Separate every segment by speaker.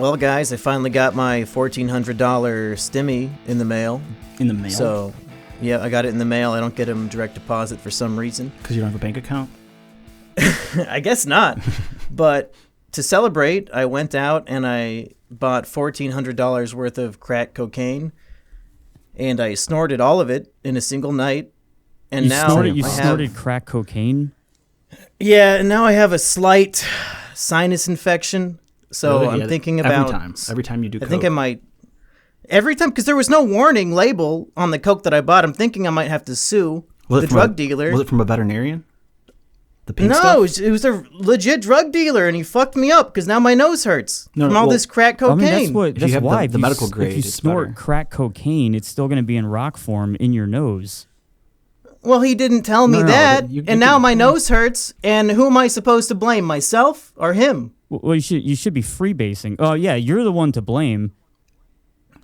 Speaker 1: Well, guys, I finally got my $1,400 stimmy in the mail.
Speaker 2: In the mail?
Speaker 1: So, yeah, I got it in the mail. I don't get them direct deposit for some reason.
Speaker 2: Because you don't have a bank account?
Speaker 1: I guess not. But to celebrate, I went out and I bought $1,400 worth of crack cocaine, and I snorted all of it in a single night. And
Speaker 3: You snorted crack cocaine?
Speaker 1: Yeah, and now I have a slight sinus infection. So I'm thinking about...
Speaker 2: Every time you do coke.
Speaker 1: I think I might... Every time, because there was no warning label on the coke that I bought. I'm thinking I might have to sue the drug dealer.
Speaker 2: Was it from a veterinarian? The pink
Speaker 1: no,
Speaker 2: stuff?
Speaker 1: it was a legit drug dealer, and he fucked me up because now my nose hurts from all this crack cocaine.
Speaker 3: I mean, that's why.
Speaker 2: The medical grade,
Speaker 3: if you snort crack cocaine, it's still going to be in rock form in your nose.
Speaker 1: Well, he didn't tell me that, and now my nose hurts, and who am I supposed to blame, myself or him?
Speaker 3: Well, you should be freebasing. Oh, yeah, you're the one to blame.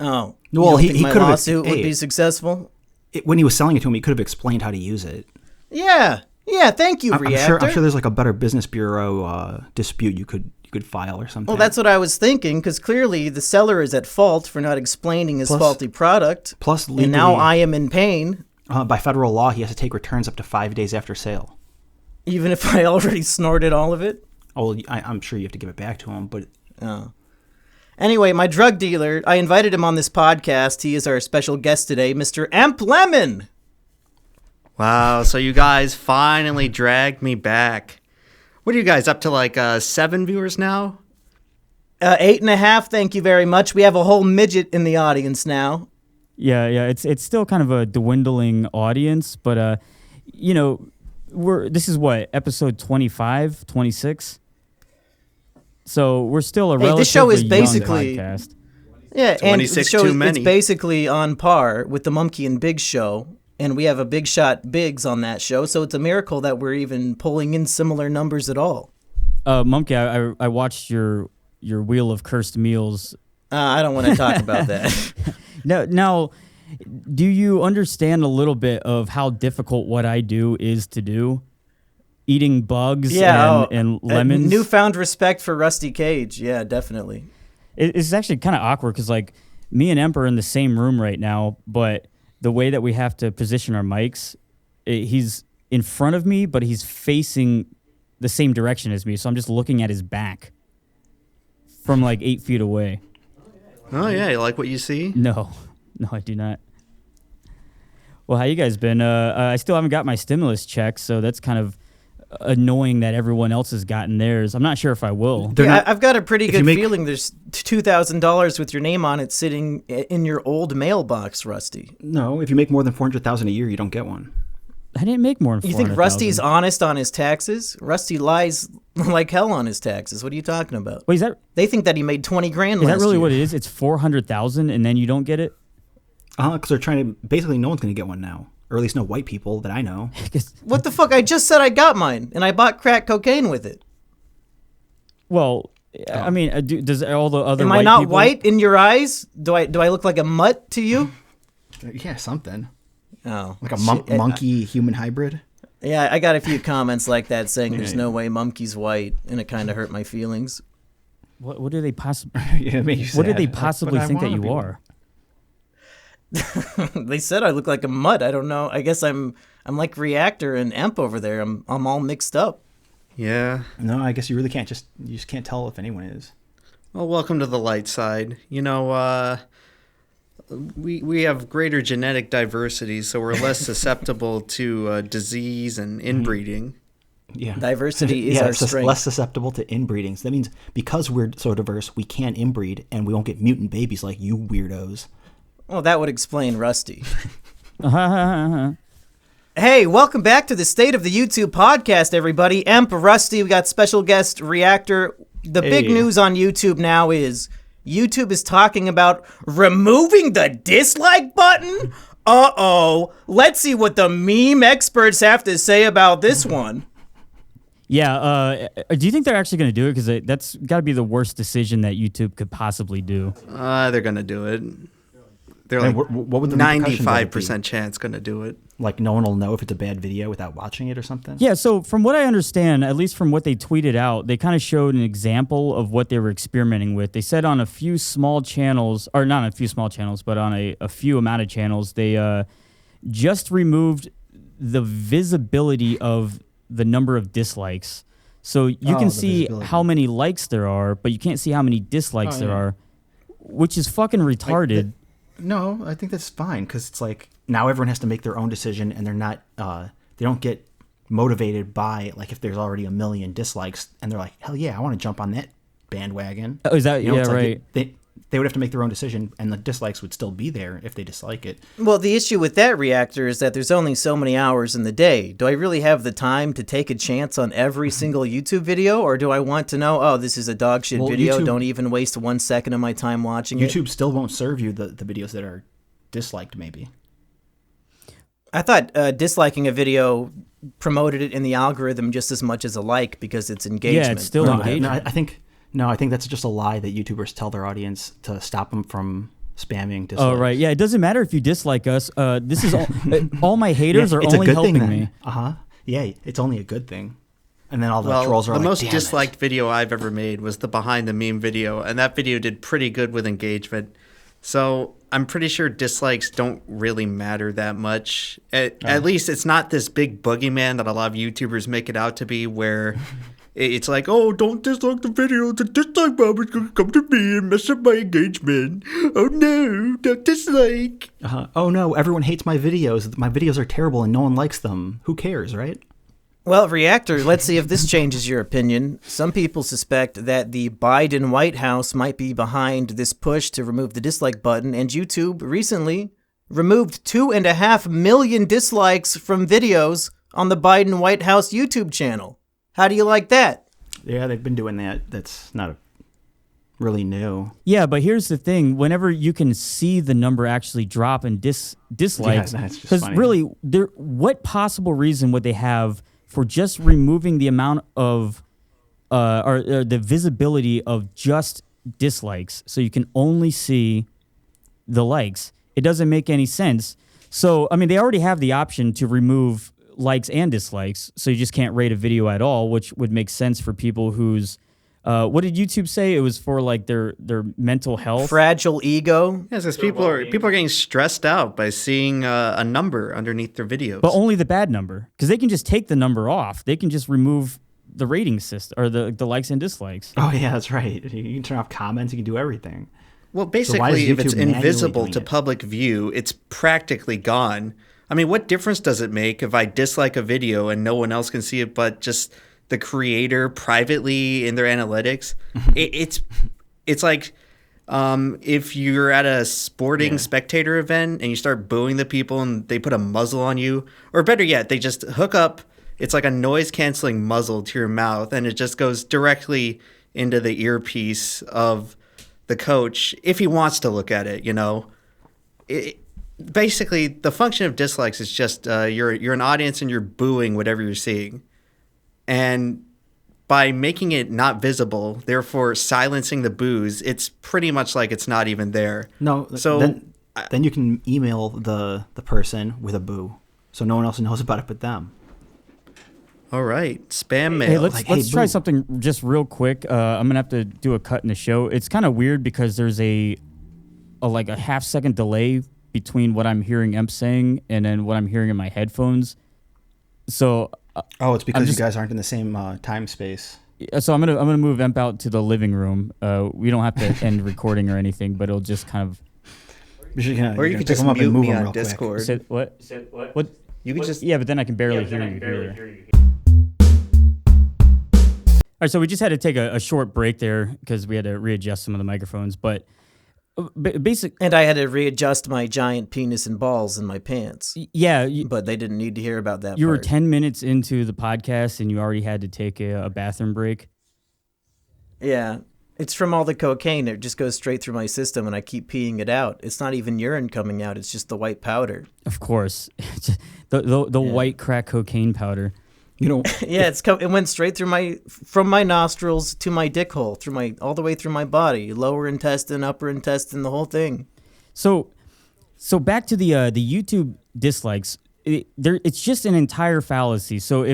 Speaker 1: Oh.
Speaker 2: Well, he
Speaker 1: my
Speaker 2: could have...
Speaker 1: lawsuit would be successsul?
Speaker 2: When he was selling it to him, he could have explained how to use it.
Speaker 1: Yeah, thank you, Reactor.
Speaker 2: I'm sure there's like a Better Business Bureau dispute you could file or something.
Speaker 1: Well, that's what I was thinking, because clearly the seller is at fault for not explaining his faulty product.
Speaker 2: Plus, legally,
Speaker 1: and now I am in pain.
Speaker 2: By federal law, he has to take returns up to 5 days after sale.
Speaker 1: Even if I already snorted all of it?
Speaker 2: Oh, I'm sure you have to give it back to him, but...
Speaker 1: Oh. Anyway, my drug dealer, I invited him on this podcast. He is our special guest today, Mr. Amp Lemon.
Speaker 4: Wow, so you guys finally dragged me back. What are you guys, up to like 7 viewers now?
Speaker 1: 8.5, thank you very much. We have a whole midget in the audience now.
Speaker 3: Yeah, it's still kind of a dwindling audience, but, this is what, episode 25, 26? So we're still a relatively
Speaker 1: this show is
Speaker 3: young
Speaker 1: basically,
Speaker 3: podcast.
Speaker 1: Yeah, and the show
Speaker 4: too many.
Speaker 1: It's basically on par with the Mumkey and Biggs show, and we have a big shot Biggs on that show, so it's a miracle that we're even pulling in similar numbers at all.
Speaker 3: Mumkey, I watched your Wheel of Cursed Meals.
Speaker 1: I don't want to talk about that.
Speaker 3: Now, do you understand a little bit of how difficult what I do is to do? Eating bugs and lemons.
Speaker 1: Newfound respect for Rusty Cage. Yeah, definitely.
Speaker 3: It's actually kind of awkward because, like, me and Emp are in the same room right now, but the way that we have to position our mics, he's in front of me, but he's facing the same direction as me, so I'm just looking at his back from, like, 8 feet away.
Speaker 4: Oh, yeah, you like what you see?
Speaker 3: No, I do not. Well, how you guys been? I still haven't got my stimulus check, so that's kind of annoying that everyone else has gotten theirs. I'm not sure if I will.
Speaker 1: I've got a pretty good feeling there's $2,000 with your name on it sitting in your old mailbox, Rusty.
Speaker 2: No, if you make more than $400,000 a year, you don't get one.
Speaker 3: I didn't make more than $400,000.
Speaker 1: You think Rusty's honest on his taxes? Rusty lies like hell on his taxes. What are you talking about?
Speaker 3: Wait,
Speaker 1: They think that he made $20,000 last year.
Speaker 3: Is that really what it is? It's $400,000 and then you don't get it?
Speaker 2: Because they're trying to... Basically, no one's going to get one now. Or at least no white people that I know.
Speaker 1: What the fuck? I just said I got mine, and I bought crack cocaine with it.
Speaker 3: Well, I mean, does all the other
Speaker 1: Am
Speaker 3: white
Speaker 1: I not
Speaker 3: people...
Speaker 1: white in your eyes? Do I look like a mutt to you?
Speaker 2: Yeah, something.
Speaker 1: Oh.
Speaker 2: Like a monkey-human hybrid?
Speaker 1: Yeah, I got a few comments like that saying there's no way Mumkey's white, and it kind of hurt my feelings.
Speaker 3: What do they possibly...
Speaker 2: What
Speaker 3: did they possibly think that you are?
Speaker 1: They said I look like a mutt. I don't know. I guess I'm like Reactor and Emp over there. I'm all mixed up.
Speaker 4: Yeah.
Speaker 2: No, I guess you really can't you just can't tell if anyone is.
Speaker 4: Well, welcome to the light side. You know, we have greater genetic diversity, so we're less susceptible to disease and inbreeding.
Speaker 2: Yeah.
Speaker 1: Diversity is our strength.
Speaker 2: Less susceptible to inbreeding. So that means because we're so diverse, we can't inbreed, and we won't get mutant babies like you weirdos.
Speaker 1: Well, that would explain Rusty. Hey, welcome back to the State of the YouTube podcast, everybody. Emp, Rusty, we got special guest Reactor. The big news on YouTube now is YouTube is talking about removing the dislike button. Uh-oh. Let's see what the meme experts have to say about this one.
Speaker 3: Yeah, do you think they're actually going to do it? Because that's got to be the worst decision that YouTube could possibly do.
Speaker 4: They're going to do it. they're
Speaker 2: And
Speaker 4: like
Speaker 2: what would the repercussions of it be?
Speaker 4: 95% chance going to do it.
Speaker 2: Like no one will know if it's a bad video without watching it or something?
Speaker 3: Yeah, so from what I understand, at least from what they tweeted out, they kind of showed an example of what they were experimenting with. They said on a few small channels, or not on a few small channels, but on a few amount of channels, they just removed the visibility of the number of dislikes. So you can see
Speaker 2: visibility.
Speaker 3: how many likes there are, but you can't see how many dislikes there are, which is fucking retarded.
Speaker 2: No, I think that's fine because it's like now everyone has to make their own decision, and they're not. They don't get motivated by like if there's already a million dislikes, and they're like, hell yeah, I want to jump on that bandwagon.
Speaker 3: Oh, is that
Speaker 2: You know,
Speaker 3: yeah
Speaker 2: it's like
Speaker 3: right?
Speaker 2: they would have to make their own decision, and the dislikes would still be there if they dislike it.
Speaker 1: Well, the issue with that reactor is that there's only so many hours in the day. Do I really have the time to take a chance on every single YouTube video, or do I want to know, oh, this is a dog shit video, don't even waste 1 second of my time watching it?
Speaker 2: YouTube still won't serve you the videos that are disliked, maybe.
Speaker 1: I thought disliking a video promoted it in the algorithm just as much as a like because it's engagement.
Speaker 3: Yeah, it's still
Speaker 2: No,
Speaker 3: engagement.
Speaker 2: I think that's just a lie that YouTubers tell their audience to stop them from spamming dislikes.
Speaker 3: Oh right, yeah. It doesn't matter if you dislike us. This is all my haters are
Speaker 2: it's
Speaker 3: only
Speaker 2: a good
Speaker 3: helping
Speaker 2: thing,
Speaker 3: me.
Speaker 2: Yeah, it's only a good thing. And then all the
Speaker 4: Well,
Speaker 2: trolls are
Speaker 4: the
Speaker 2: like,
Speaker 4: most
Speaker 2: "Damn
Speaker 4: disliked video I've ever made was the behind the meme video, and that video did pretty good with engagement. So I'm pretty sure dislikes don't really matter that much. At least it's not this big boogeyman that a lot of YouTubers make it out to be, where it's like, oh, don't dislike the video. The dislike bomb is going to come to me and mess up my engagement. Oh no, don't dislike.
Speaker 2: Oh no, everyone hates my videos. My videos are terrible and no one likes them. Who cares, right?
Speaker 1: Well, Reactor, let's see if this changes your opinion. Some people suspect that the Biden White House might be behind this push to remove the dislike button, and YouTube recently removed 2.5 million dislikes from videos on the Biden White House YouTube channel. How do you like that?
Speaker 2: Yeah, they've been doing that. That's not really new.
Speaker 3: Yeah, but here's the thing: whenever you can see the number actually drop in dislikes,
Speaker 2: Yeah, that's just
Speaker 3: because
Speaker 2: funny.
Speaker 3: really, what possible reason would they have for just removing the amount of or the visibility of just dislikes, so you can only see the likes? It doesn't make any sense. So, I mean, they already have the option to remove likes and dislikes, so you just can't rate a video at all, which would make sense for people whose what did YouTube say? It was for like their mental health.
Speaker 1: Fragile ego.
Speaker 4: Yes, because people are getting stressed out by seeing a number underneath their videos.
Speaker 3: But only the bad number, because they can just take the number off. They can just remove the rating system or the likes and dislikes.
Speaker 2: Oh yeah, that's right. You can turn off comments. You can do everything.
Speaker 4: Well,
Speaker 2: why is
Speaker 4: basically, if it's
Speaker 2: YouTube manually
Speaker 4: invisible
Speaker 2: doing
Speaker 4: to
Speaker 2: it?
Speaker 4: public view, it's practically gone. I mean, what difference does it make if I dislike a video and no one else can see it but just the creator privately in their analytics? It's like if you're at a sporting spectator event and you start booing the people and they put a muzzle on you, or better yet, they just hook up. It's like a noise canceling muzzle to your mouth, and it just goes directly into the earpiece of the coach if he wants to look at it. You know, basically the function of dislikes is just you're an audience and you're booing whatever you're seeing. And by making it not visible, therefore silencing the boos, it's pretty much like it's not even there.
Speaker 2: No,
Speaker 4: So
Speaker 2: then you can email the person with a boo, so no one else knows about it but them.
Speaker 4: all right, spam mail.
Speaker 3: Hey, let's
Speaker 2: Like, hey,
Speaker 3: try
Speaker 2: boo.
Speaker 3: something just real quick. I'm gonna have to do a cut in the show. It's kind of weird because there's a half-second delay between what I'm hearing Emp saying and then what I'm hearing in my headphones. So
Speaker 2: Oh, it's because
Speaker 3: just-
Speaker 2: you guys aren't in the same time space.
Speaker 3: I'm gonna move Emp out to the living room. We don't have to end recording or anything, but it'll just kind of.
Speaker 4: Or you could just mute me on Discord.
Speaker 3: Say, what? What?
Speaker 4: You could just
Speaker 3: Yeah, but then I can barely hear you. All right, so we just had to take a short break there because we had to readjust some of the microphones. But basic,
Speaker 1: And I had to readjust my giant penis and balls in my pants.
Speaker 3: yeah,
Speaker 1: But they didn't need to hear about that
Speaker 3: you were
Speaker 1: part.
Speaker 3: 10 minutes into the podcast and you already had to take a bathroom break.
Speaker 1: Yeah. It's from all the cocaine. It just goes straight through my system and I keep peeing it out. It's not even urine coming out. It's just the white powder.
Speaker 3: Of course, the white crack cocaine powder.
Speaker 2: You know,
Speaker 1: Yeah, it went straight through from my nostrils to my dick hole, all the way through my body, lower intestine, upper intestine, the whole thing.
Speaker 3: So So back to the YouTube dislikes. It's just an entire fallacy. So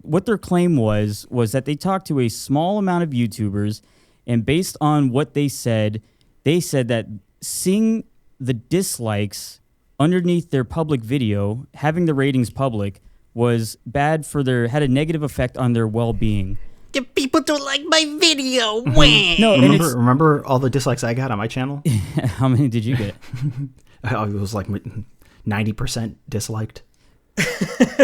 Speaker 3: what their claim was that they talked to a small amount of YouTubers, and based on what they said that seeing the dislikes underneath their public video, having the ratings public, was bad had a negative effect on their well-being.
Speaker 4: The people don't like my video.
Speaker 3: No,
Speaker 2: remember all the dislikes I got on my channel?
Speaker 3: How many did you get?
Speaker 2: It was like 90% disliked.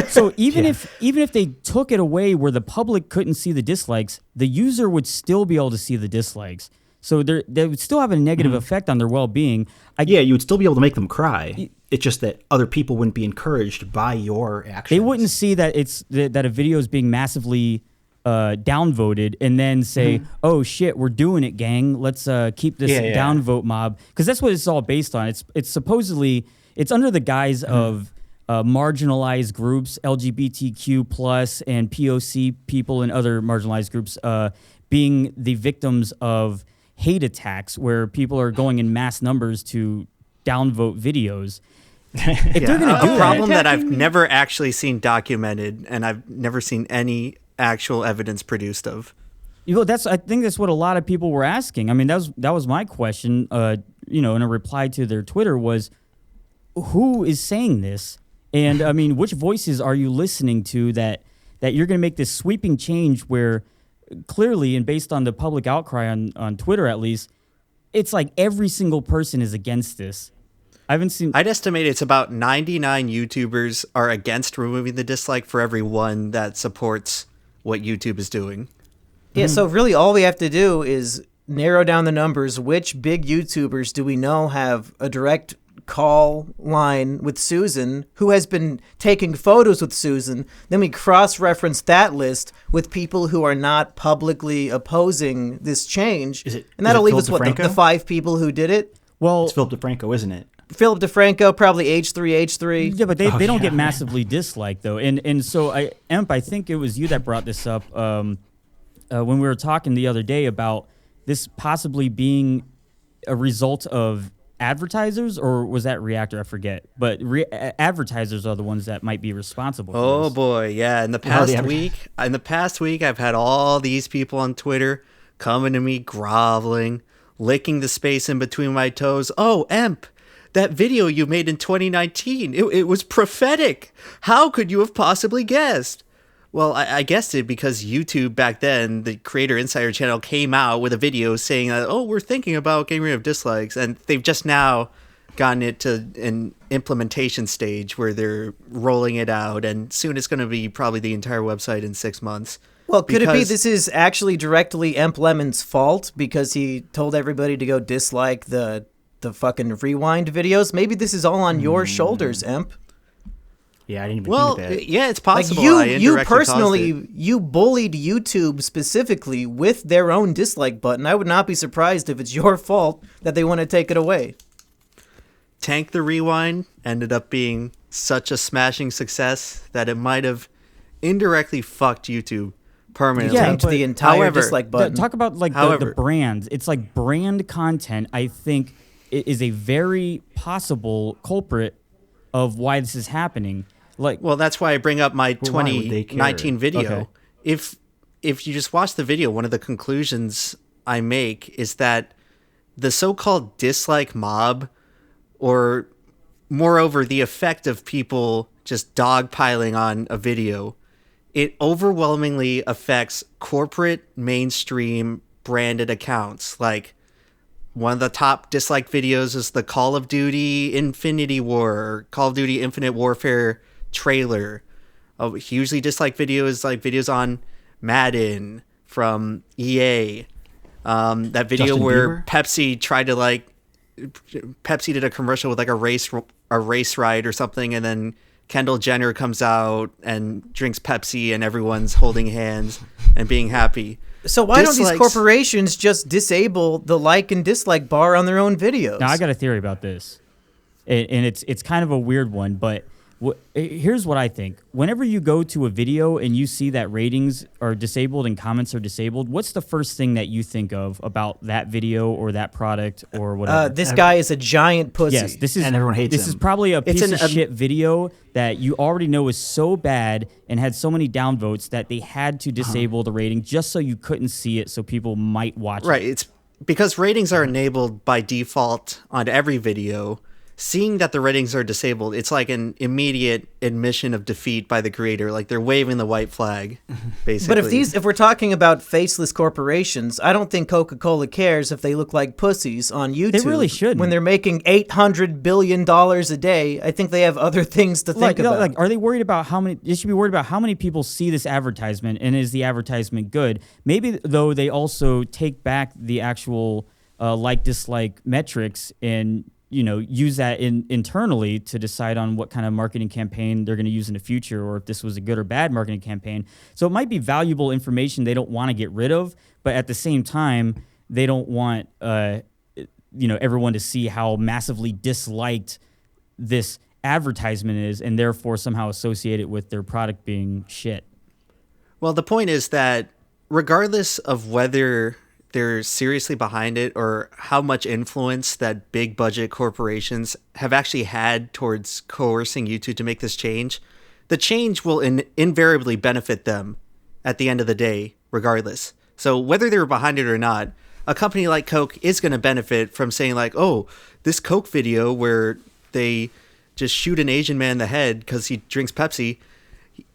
Speaker 3: So even if they took it away where the public couldn't see the dislikes, the user would still be able to see the dislikes. So they would still have a negative effect on their well-being.
Speaker 2: You would still be able to make them cry. It's just that other people wouldn't be encouraged by your actions.
Speaker 3: They wouldn't see that that a video is being massively downvoted and then say, "Oh shit, we're doing it, gang. Let's keep this downvote mob," because that's what it's all based on. It's supposedly under the guise of marginalized groups, LGBTQ plus and POC people and other marginalized groups being the victims of hate attacks, where people are going in mass numbers to downvote videos. If they're going to do
Speaker 4: a problem that I've never actually seen documented, and I've never seen any actual evidence produced of.
Speaker 3: I think that's what a lot of people were asking. I mean, that was my question. In a reply to their Twitter was, who is saying this? And I mean, which voices are you listening to that you're going to make this sweeping change where clearly, and based on the public outcry on Twitter at least, it's like every single person is against this.
Speaker 4: I'd estimate it's about 99 YouTubers are against removing the dislike for every one that supports what YouTube is doing.
Speaker 1: Yeah, so really all we have to do is narrow down the numbers. Which big YouTubers do we know have a direct call line with Susan, who has been taking photos with Susan? Then we cross-reference that list with people who are not publicly opposing this change. And that'll leave us, the 5 people who did it?
Speaker 2: Well, it's Philip DeFranco, isn't it?
Speaker 1: Philip DeFranco, probably H3.
Speaker 3: Yeah, but they don't get massively disliked, though. And so, I think it was you that brought this up when we were talking the other day about this possibly being a result of advertisers, or was that Reactor? I forget. But advertisers are the ones that might be responsible for this.
Speaker 4: Boy, yeah. In the past week, I've had all these people on Twitter coming to me groveling, licking the space in between my toes. Oh, Emp, that video you made in 2019, it was prophetic. How could you have possibly guessed? Well, I guessed it because YouTube back then, the Creator Insider channel, came out with a video saying that, oh, we're thinking about getting rid of dislikes. And they've just now gotten it to an implementation stage where they're rolling it out. And soon it's going to be probably the entire website in 6 months.
Speaker 1: Well, could it be this is actually directly Emp Lemon's fault because he told everybody to go dislike the fucking rewind videos? Maybe this is all on your shoulders, Emp.
Speaker 2: Yeah, I didn't even think of that.
Speaker 4: Yeah, it's possible.
Speaker 1: Like you personally, you bullied YouTube specifically with their own dislike button. I would not be surprised if it's your fault that they want to take it away.
Speaker 4: Tank the Rewind ended up being such a smashing success that it might have indirectly fucked YouTube permanently.
Speaker 1: Tanked the entire dislike button.
Speaker 3: Talk about the brands. It's like brand content, I think, is a very possible culprit of why this is happening.
Speaker 4: Well, that's why I bring up my 2019 video. Okay. If you just watch the video, one of the conclusions I make is that the so-called dislike mob, or moreover, the effect of people just dogpiling on a video, it overwhelmingly affects corporate mainstream branded accounts. Like, one of the top disliked videos is the Call of Duty Infinity War, or Call of Duty Infinite Warfare trailer. A hugely disliked video is like videos on Madden from EA. That video
Speaker 2: Justin
Speaker 4: where
Speaker 2: Bieber?
Speaker 4: Pepsi did a commercial with like a race ride or something, and then Kendall Jenner comes out and drinks Pepsi and everyone's holding hands and being happy.
Speaker 1: So why don't these corporations just disable the like and dislike bar on their own videos?
Speaker 3: Now, I got a theory about this, and it's kind of a weird one, but Here's what I think. Whenever you go to a video and you see that ratings are disabled and comments are disabled, what's the first thing that you think of about that video or that product or whatever?
Speaker 1: This guy is a giant pussy.
Speaker 3: Yes, this is,
Speaker 2: and everyone hates
Speaker 3: this
Speaker 2: him.
Speaker 3: is probably a piece of shit video that you already know is so bad and had so many downvotes that they had to disable the rating just so you couldn't see it so people might watch it.
Speaker 4: Right. It's because ratings are enabled by default on every video. Seeing that the ratings are disabled, it's like an immediate admission of defeat by the creator. Like they're waving the white flag, basically.
Speaker 1: But if we're talking about faceless corporations, I don't think Coca-Cola cares if they look like pussies on YouTube.
Speaker 3: They really shouldn't.
Speaker 1: When they're making $800 billion a day, I think they have other things to think about.
Speaker 3: Like, are they worried about how many? They should be worried about how many people see this advertisement and is the advertisement good? Maybe though they also take back the actual like-dislike metrics and use that internally to decide on what kind of marketing campaign they're going to use in the future, or if this was a good or bad marketing campaign. So it might be valuable information they don't want to get rid of, but at the same time, they don't want everyone to see how massively disliked this advertisement is, and therefore somehow associate it with their product being shit.
Speaker 4: Well, the point is that regardless of whether they're seriously behind it or how much influence that big budget corporations have actually had towards coercing YouTube to make this change, the change will invariably benefit them at the end of the day, regardless. So whether they were behind it or not, a company like Coke is going to benefit from saying like, oh, this Coke video where they just shoot an Asian man in the head because he drinks Pepsi,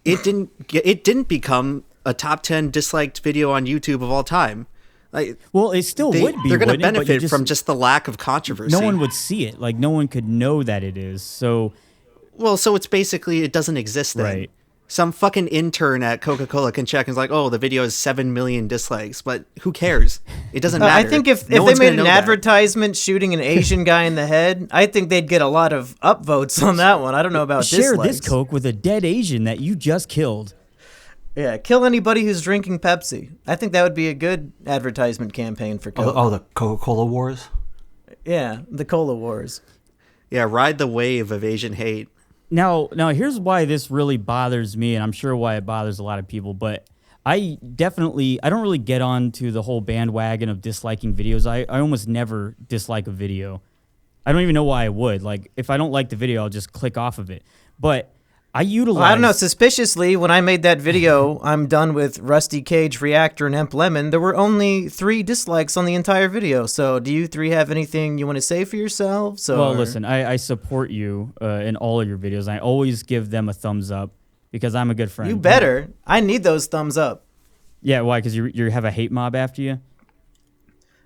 Speaker 4: it didn't become a top 10 disliked video on YouTube of all time.
Speaker 3: Well, it still would be.
Speaker 4: They're going to benefit
Speaker 3: just,
Speaker 4: from just the lack of controversy.
Speaker 3: No one would see it. Like, no one could know that it is. So
Speaker 4: it's basically, it doesn't exist then.
Speaker 3: Right.
Speaker 4: Some fucking intern at Coca-Cola can check and is like, oh, the video has 7 million dislikes, but who cares? It doesn't matter.
Speaker 1: I think if they made an advertisement shooting an Asian guy in the head, I think they'd get a lot of upvotes on that one. I don't know about
Speaker 3: share
Speaker 1: dislikes.
Speaker 3: this Coke with a dead Asian that you just killed.
Speaker 1: Yeah, kill anybody who's drinking Pepsi. I think that would be a good advertisement campaign for Coke.
Speaker 2: Oh, the Coca-Cola Wars?
Speaker 1: Yeah, the Cola Wars.
Speaker 4: Yeah, ride the wave of Asian hate.
Speaker 3: Now, here's why this really bothers me, and I'm sure why it bothers a lot of people, but I don't really get on to the whole bandwagon of disliking videos. I almost never dislike a video. I don't even know why I would. Like, if I don't like the video, I'll just click off of it. But I utilize...
Speaker 1: Well, I don't know. Suspiciously, when I made that video, I'm done with Rusty Cage, Reactor, and Emp Lemon, there were only 3 dislikes on the entire video. So do you 3 have anything you want to say for yourselves? Or?
Speaker 3: Well, listen, I support you in all of your videos. I always give them a thumbs up because I'm a good friend.
Speaker 1: You better. I need those thumbs up.
Speaker 3: Yeah, why? Because you have a hate mob after you?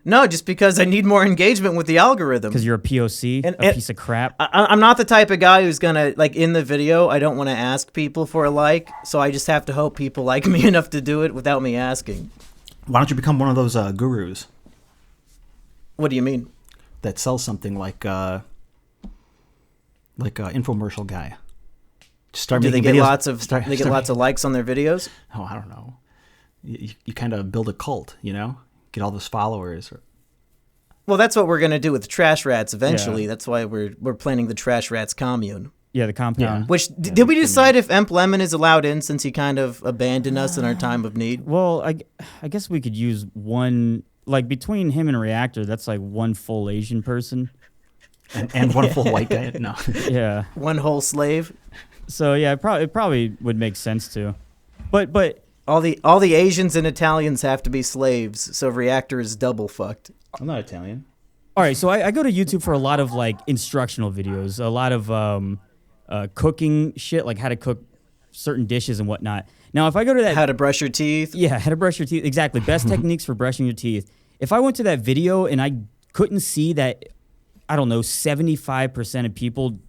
Speaker 1: No, just because I need more engagement with the algorithm.
Speaker 3: Because you're a POC, a piece of crap.
Speaker 1: I'm not the type of guy who's gonna, like, in the video, I don't want to ask people for a like, so I just have to hope people like me enough to do it without me asking.
Speaker 2: Why don't you become one of those gurus?
Speaker 1: What do you mean?
Speaker 2: That sells something like an infomercial guy. Just start
Speaker 1: Do they
Speaker 2: making
Speaker 1: get
Speaker 2: videos,
Speaker 1: lots of likes on their videos?
Speaker 2: Oh, I don't know. You kind of build a cult, Get all those followers.
Speaker 1: Well, that's what we're gonna do with TrashRats eventually.
Speaker 3: Yeah.
Speaker 1: That's why we're planning the TrashRats commune.
Speaker 3: Yeah, the compound.
Speaker 2: Yeah.
Speaker 1: Which did we decide if Emp Lemon is allowed in since he kind of abandoned us in our time of need?
Speaker 3: Well, I guess we could use one, like between him and Reactor, that's like one full Asian person.
Speaker 2: And one full white guy? No.
Speaker 3: Yeah.
Speaker 1: One whole slave.
Speaker 3: So yeah, it probably would make sense to. But
Speaker 1: all the Asians and Italians have to be slaves, so Reactor is double fucked.
Speaker 2: I'm not Italian.
Speaker 3: All right, so I go to YouTube for a lot of like instructional videos, a lot of cooking shit, like how to cook certain dishes and whatnot. Now, if I go to that,
Speaker 1: how to brush your teeth.
Speaker 3: Yeah, how to brush your teeth. Exactly, best techniques for brushing your teeth. If I went to that video and I couldn't see that, I don't know, 75% of people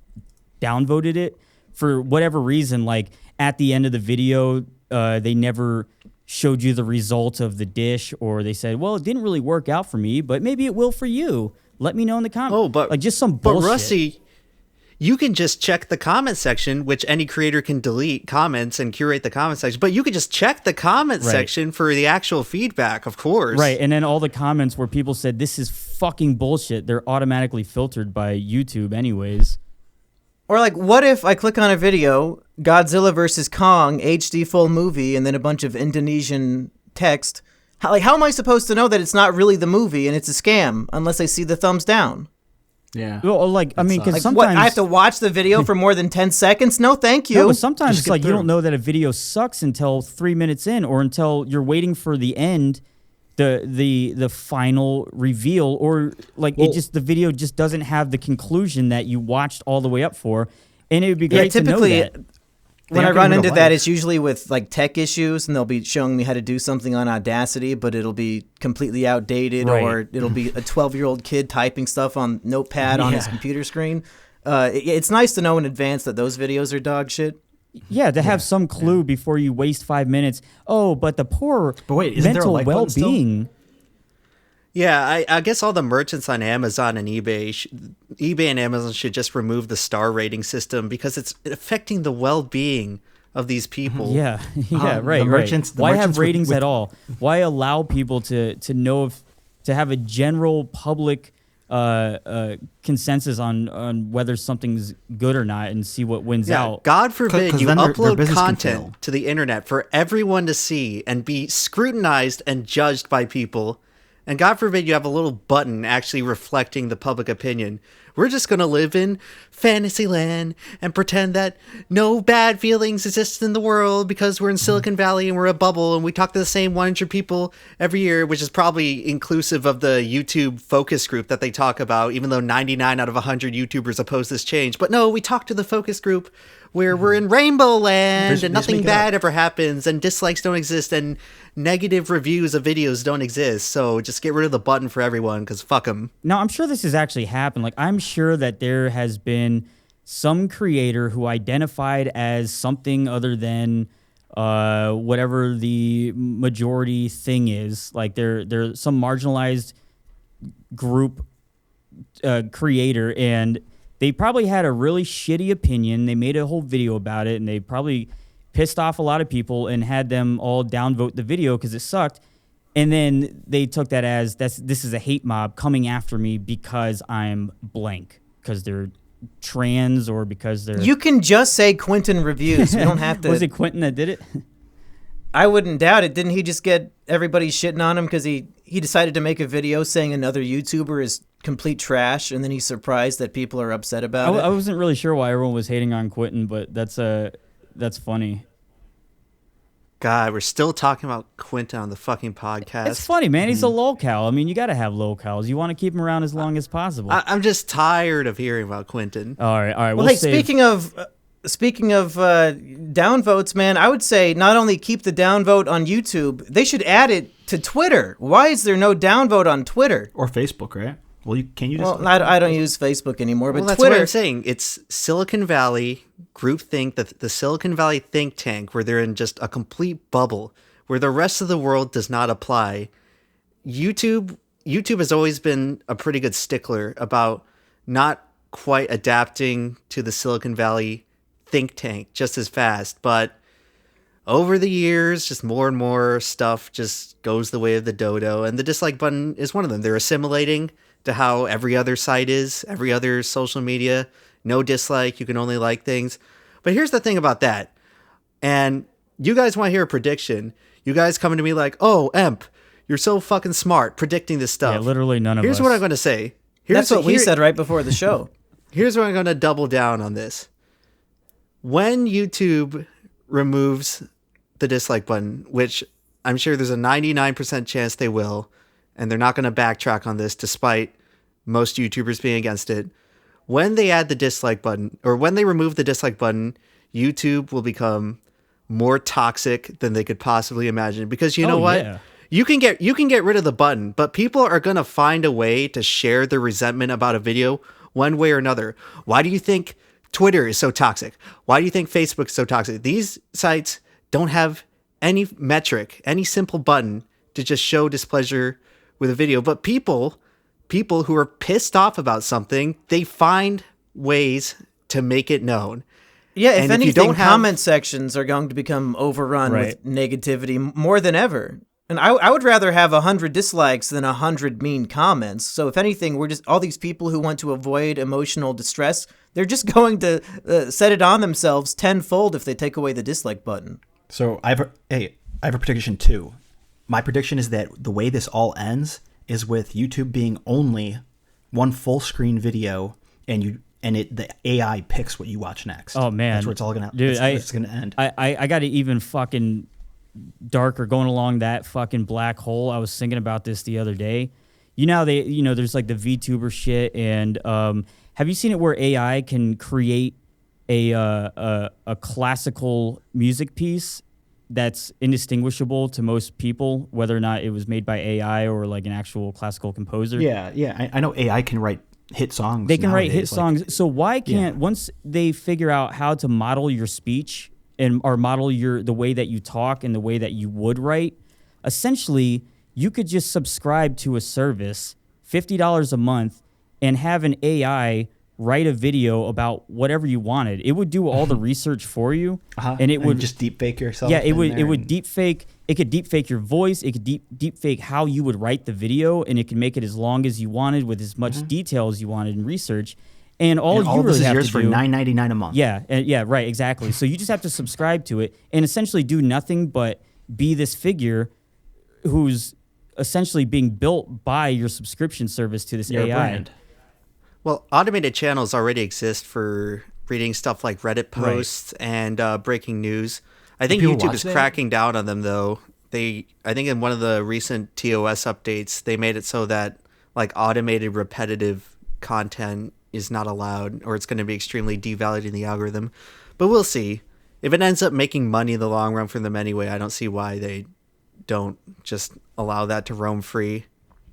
Speaker 3: downvoted it for whatever reason, like at the end of the video, they never showed you the result of the dish, or they said, well, it didn't really work out for me, but maybe it will for you. Let me know in the comments.
Speaker 4: Oh, but
Speaker 3: like just some bullshit.
Speaker 4: But Rusty, you can just check the comment section, which any creator can delete comments and curate the comment section. But you can just check the comment section for the actual feedback, of course.
Speaker 3: Right, and then all the comments where people said, this is fucking bullshit, they're automatically filtered by YouTube anyways.
Speaker 1: Or like, what if I click on a video, Godzilla versus Kong, HD full movie, and then a bunch of Indonesian text? How am I supposed to know that it's not really the movie and it's a scam unless I see the thumbs down?
Speaker 2: Yeah.
Speaker 3: Well, like, I mean, because
Speaker 1: Like,
Speaker 3: sometimes
Speaker 1: what, I have to watch the video for more than 10 seconds? No, thank you.
Speaker 3: No, but sometimes
Speaker 2: Just
Speaker 3: it's
Speaker 2: skip
Speaker 3: like you
Speaker 2: through.
Speaker 3: don't know that a video sucks until 3 minutes in, or until you're waiting for the end, the final reveal, or like the video just doesn't have the conclusion that you watched all the way up for, and it would be great to know that.
Speaker 1: When I
Speaker 2: aren't
Speaker 1: run
Speaker 2: getting
Speaker 1: into
Speaker 2: rid of
Speaker 1: that,
Speaker 2: life.
Speaker 1: it's usually with like tech issues, and they'll be showing me how to do something on Audacity, but it'll be completely outdated,
Speaker 3: Right.
Speaker 1: or it'll be a 12-year-old kid typing stuff on Notepad on his
Speaker 2: Yeah.
Speaker 1: computer screen. It's nice to know in advance that those videos are dog shit.
Speaker 3: Yeah, to have some clue before you waste 5 minutes. Oh, but the poor
Speaker 2: But wait, isn't there a
Speaker 3: mental
Speaker 2: like button still?
Speaker 3: well-being.
Speaker 4: Yeah, I guess all the merchants on Amazon and eBay, eBay and Amazon should just remove the star rating system because it's affecting the well-being of these people.
Speaker 3: Yeah, yeah, right.
Speaker 2: the merchants-
Speaker 3: right.
Speaker 2: the
Speaker 3: Why
Speaker 2: merchants
Speaker 3: have ratings
Speaker 2: with-
Speaker 3: at all? Why allow people to know if to have a general public consensus on whether something's good or not, and see what wins
Speaker 4: Yeah,
Speaker 3: out?
Speaker 4: God forbid
Speaker 2: 'Cause
Speaker 4: you
Speaker 2: then their
Speaker 4: upload
Speaker 2: business can
Speaker 4: content
Speaker 2: fail.
Speaker 4: to the internet for everyone to see and be scrutinized and judged by people. And God forbid you have a little button actually reflecting the public opinion. We're just going to live in fantasy land and pretend that no bad feelings exist in the world because we're in Silicon Valley and we're a bubble and we talk to the same 100 people every year, which is probably inclusive of the YouTube focus group that they talk about, even though 99 out of 100 YouTubers oppose this change. But no, we talk to the focus group where we're in rainbow land
Speaker 2: Just
Speaker 4: and
Speaker 2: make
Speaker 4: nothing
Speaker 2: it
Speaker 4: bad
Speaker 2: up.
Speaker 4: ever happens and dislikes don't exist and negative reviews of videos don't exist. So just get rid of the button for everyone because fuck them.
Speaker 3: Now, I'm sure this has actually happened. Like, I'm sure that there has been some creator who identified as something other than whatever the majority thing is. Like, they're some marginalized group creator, and they probably had a really shitty opinion. They made a whole video about it, and they probably pissed off a lot of people and had them all downvote the video because it sucked. And then they took that as this is a hate mob coming after me because I'm blank, because they're trans or because they're.
Speaker 1: You can just say Quentin reviews. We don't have to.
Speaker 3: Was it Quentin that did it?
Speaker 1: I wouldn't doubt it. Didn't he just get everybody shitting on him because he decided to make a video saying another YouTuber is complete trash, and then he's surprised that people are upset about
Speaker 3: I
Speaker 1: it?
Speaker 3: wasn't really sure why everyone was hating on Quentin, but that's funny.
Speaker 4: God, we're still talking about Quentin on the fucking podcast.
Speaker 3: It's funny, man. He's a lolcow. I mean, you got to have lolcows. You want to keep him around as long as possible.
Speaker 4: I'm just tired of hearing about Quentin.
Speaker 3: all right.
Speaker 1: Well,
Speaker 3: We'll
Speaker 1: hey,
Speaker 3: save-
Speaker 1: speaking of downvotes, man, I would say not only keep the downvote on YouTube, they should add it to Twitter. Why is there no downvote on Twitter?
Speaker 2: Or Facebook, right? Well, can you just?
Speaker 1: Well, I don't use Facebook anymore, but
Speaker 4: Well, that's
Speaker 1: Twitter.
Speaker 4: what I'm saying. It's Silicon Valley groupthink, the Silicon Valley think tank, where they're in just a complete bubble, where the rest of the world does not apply. YouTube has always been a pretty good stickler about not quite adapting to the Silicon Valley think tank just as fast, but over the years, just more and more stuff just goes the way of the dodo, and the dislike button is one of them. They're assimilating to how every other site is, every other social media. No dislike, you can only like things. But here's the thing about that. And you guys want to hear a prediction. You guys coming to me like, oh, Emp, you're so fucking smart predicting this stuff.
Speaker 3: Yeah, literally none of
Speaker 4: Here's
Speaker 3: us.
Speaker 4: what I'm going to say.
Speaker 1: That's what we said right before the show.
Speaker 4: Here's where I'm going to double down on this. When YouTube removes the dislike button, which I'm sure there's a 99% chance they will, and they're not going to backtrack on this despite most YouTubers being against it. When they add the dislike button, or when they remove the dislike button, YouTube will become more toxic than they could possibly imagine. Because you know what?
Speaker 3: Yeah.
Speaker 4: You can get rid of the button, but people are going to find a way to share their resentment about a video one way or another. Why do you think Twitter is so toxic? Why do you think Facebook is so toxic? These sites don't have any metric, any simple button to just show displeasure with a video. But people who are pissed off about something, they find ways to make it known.
Speaker 1: Yeah, if
Speaker 4: And if you
Speaker 1: anything,
Speaker 4: don't have-
Speaker 1: comment sections are going to become overrun
Speaker 3: Right.
Speaker 1: with negativity more than ever. And I would rather have 100 dislikes than 100 mean comments. So if anything, we're just all these people who want to avoid emotional distress, they're just going to set it on themselves tenfold if they take away the dislike button.
Speaker 2: So I have a prediction too. My prediction is that the way this all ends is with YouTube being only one full screen video, and the AI picks what you watch next.
Speaker 3: Oh man,
Speaker 2: that's where it's all gonna.
Speaker 3: Dude,
Speaker 2: it's gonna end.
Speaker 3: I got to even fucking darker going along that fucking black hole. I was thinking about this the other day. There's like the Vtuber shit, and have you seen it where AI can create a classical music piece that's indistinguishable to most people, whether or not it was made by AI or like an actual classical composer?
Speaker 2: Yeah. I know AI can write hit songs.
Speaker 3: They can write hit
Speaker 2: nowadays,
Speaker 3: songs. So why can't once they figure out how to model your speech or model the way that you talk and the way that you would write, essentially you could just subscribe to a service, $50 a month, and have an AI write a video about whatever you wanted. It would do all the research for you, and it would
Speaker 2: just deep fake yourself.
Speaker 3: Yeah, it would deep fake. It could deep fake your voice. It could deep fake how you would write the video, and it could make it as long as you wanted with as much detail as you wanted in research. And all you really have to do
Speaker 2: for $9.99 a month.
Speaker 3: Yeah, right, exactly. So you just have to subscribe to it and essentially do nothing but be this figure who's essentially being built by your subscription service to this
Speaker 2: Your
Speaker 3: AI.
Speaker 2: brand.
Speaker 4: Well, automated channels already exist for reading stuff like Reddit posts and breaking news. I think
Speaker 2: people
Speaker 4: YouTube
Speaker 2: watch
Speaker 4: is
Speaker 2: that?
Speaker 4: cracking down on them, though. I think in one of the recent TOS updates, they made it so that like automated repetitive content is not allowed, or it's going to be extremely devalued in the algorithm. But we'll see. If it ends up making money in the long run for them anyway, I don't see why they don't just allow that to roam free.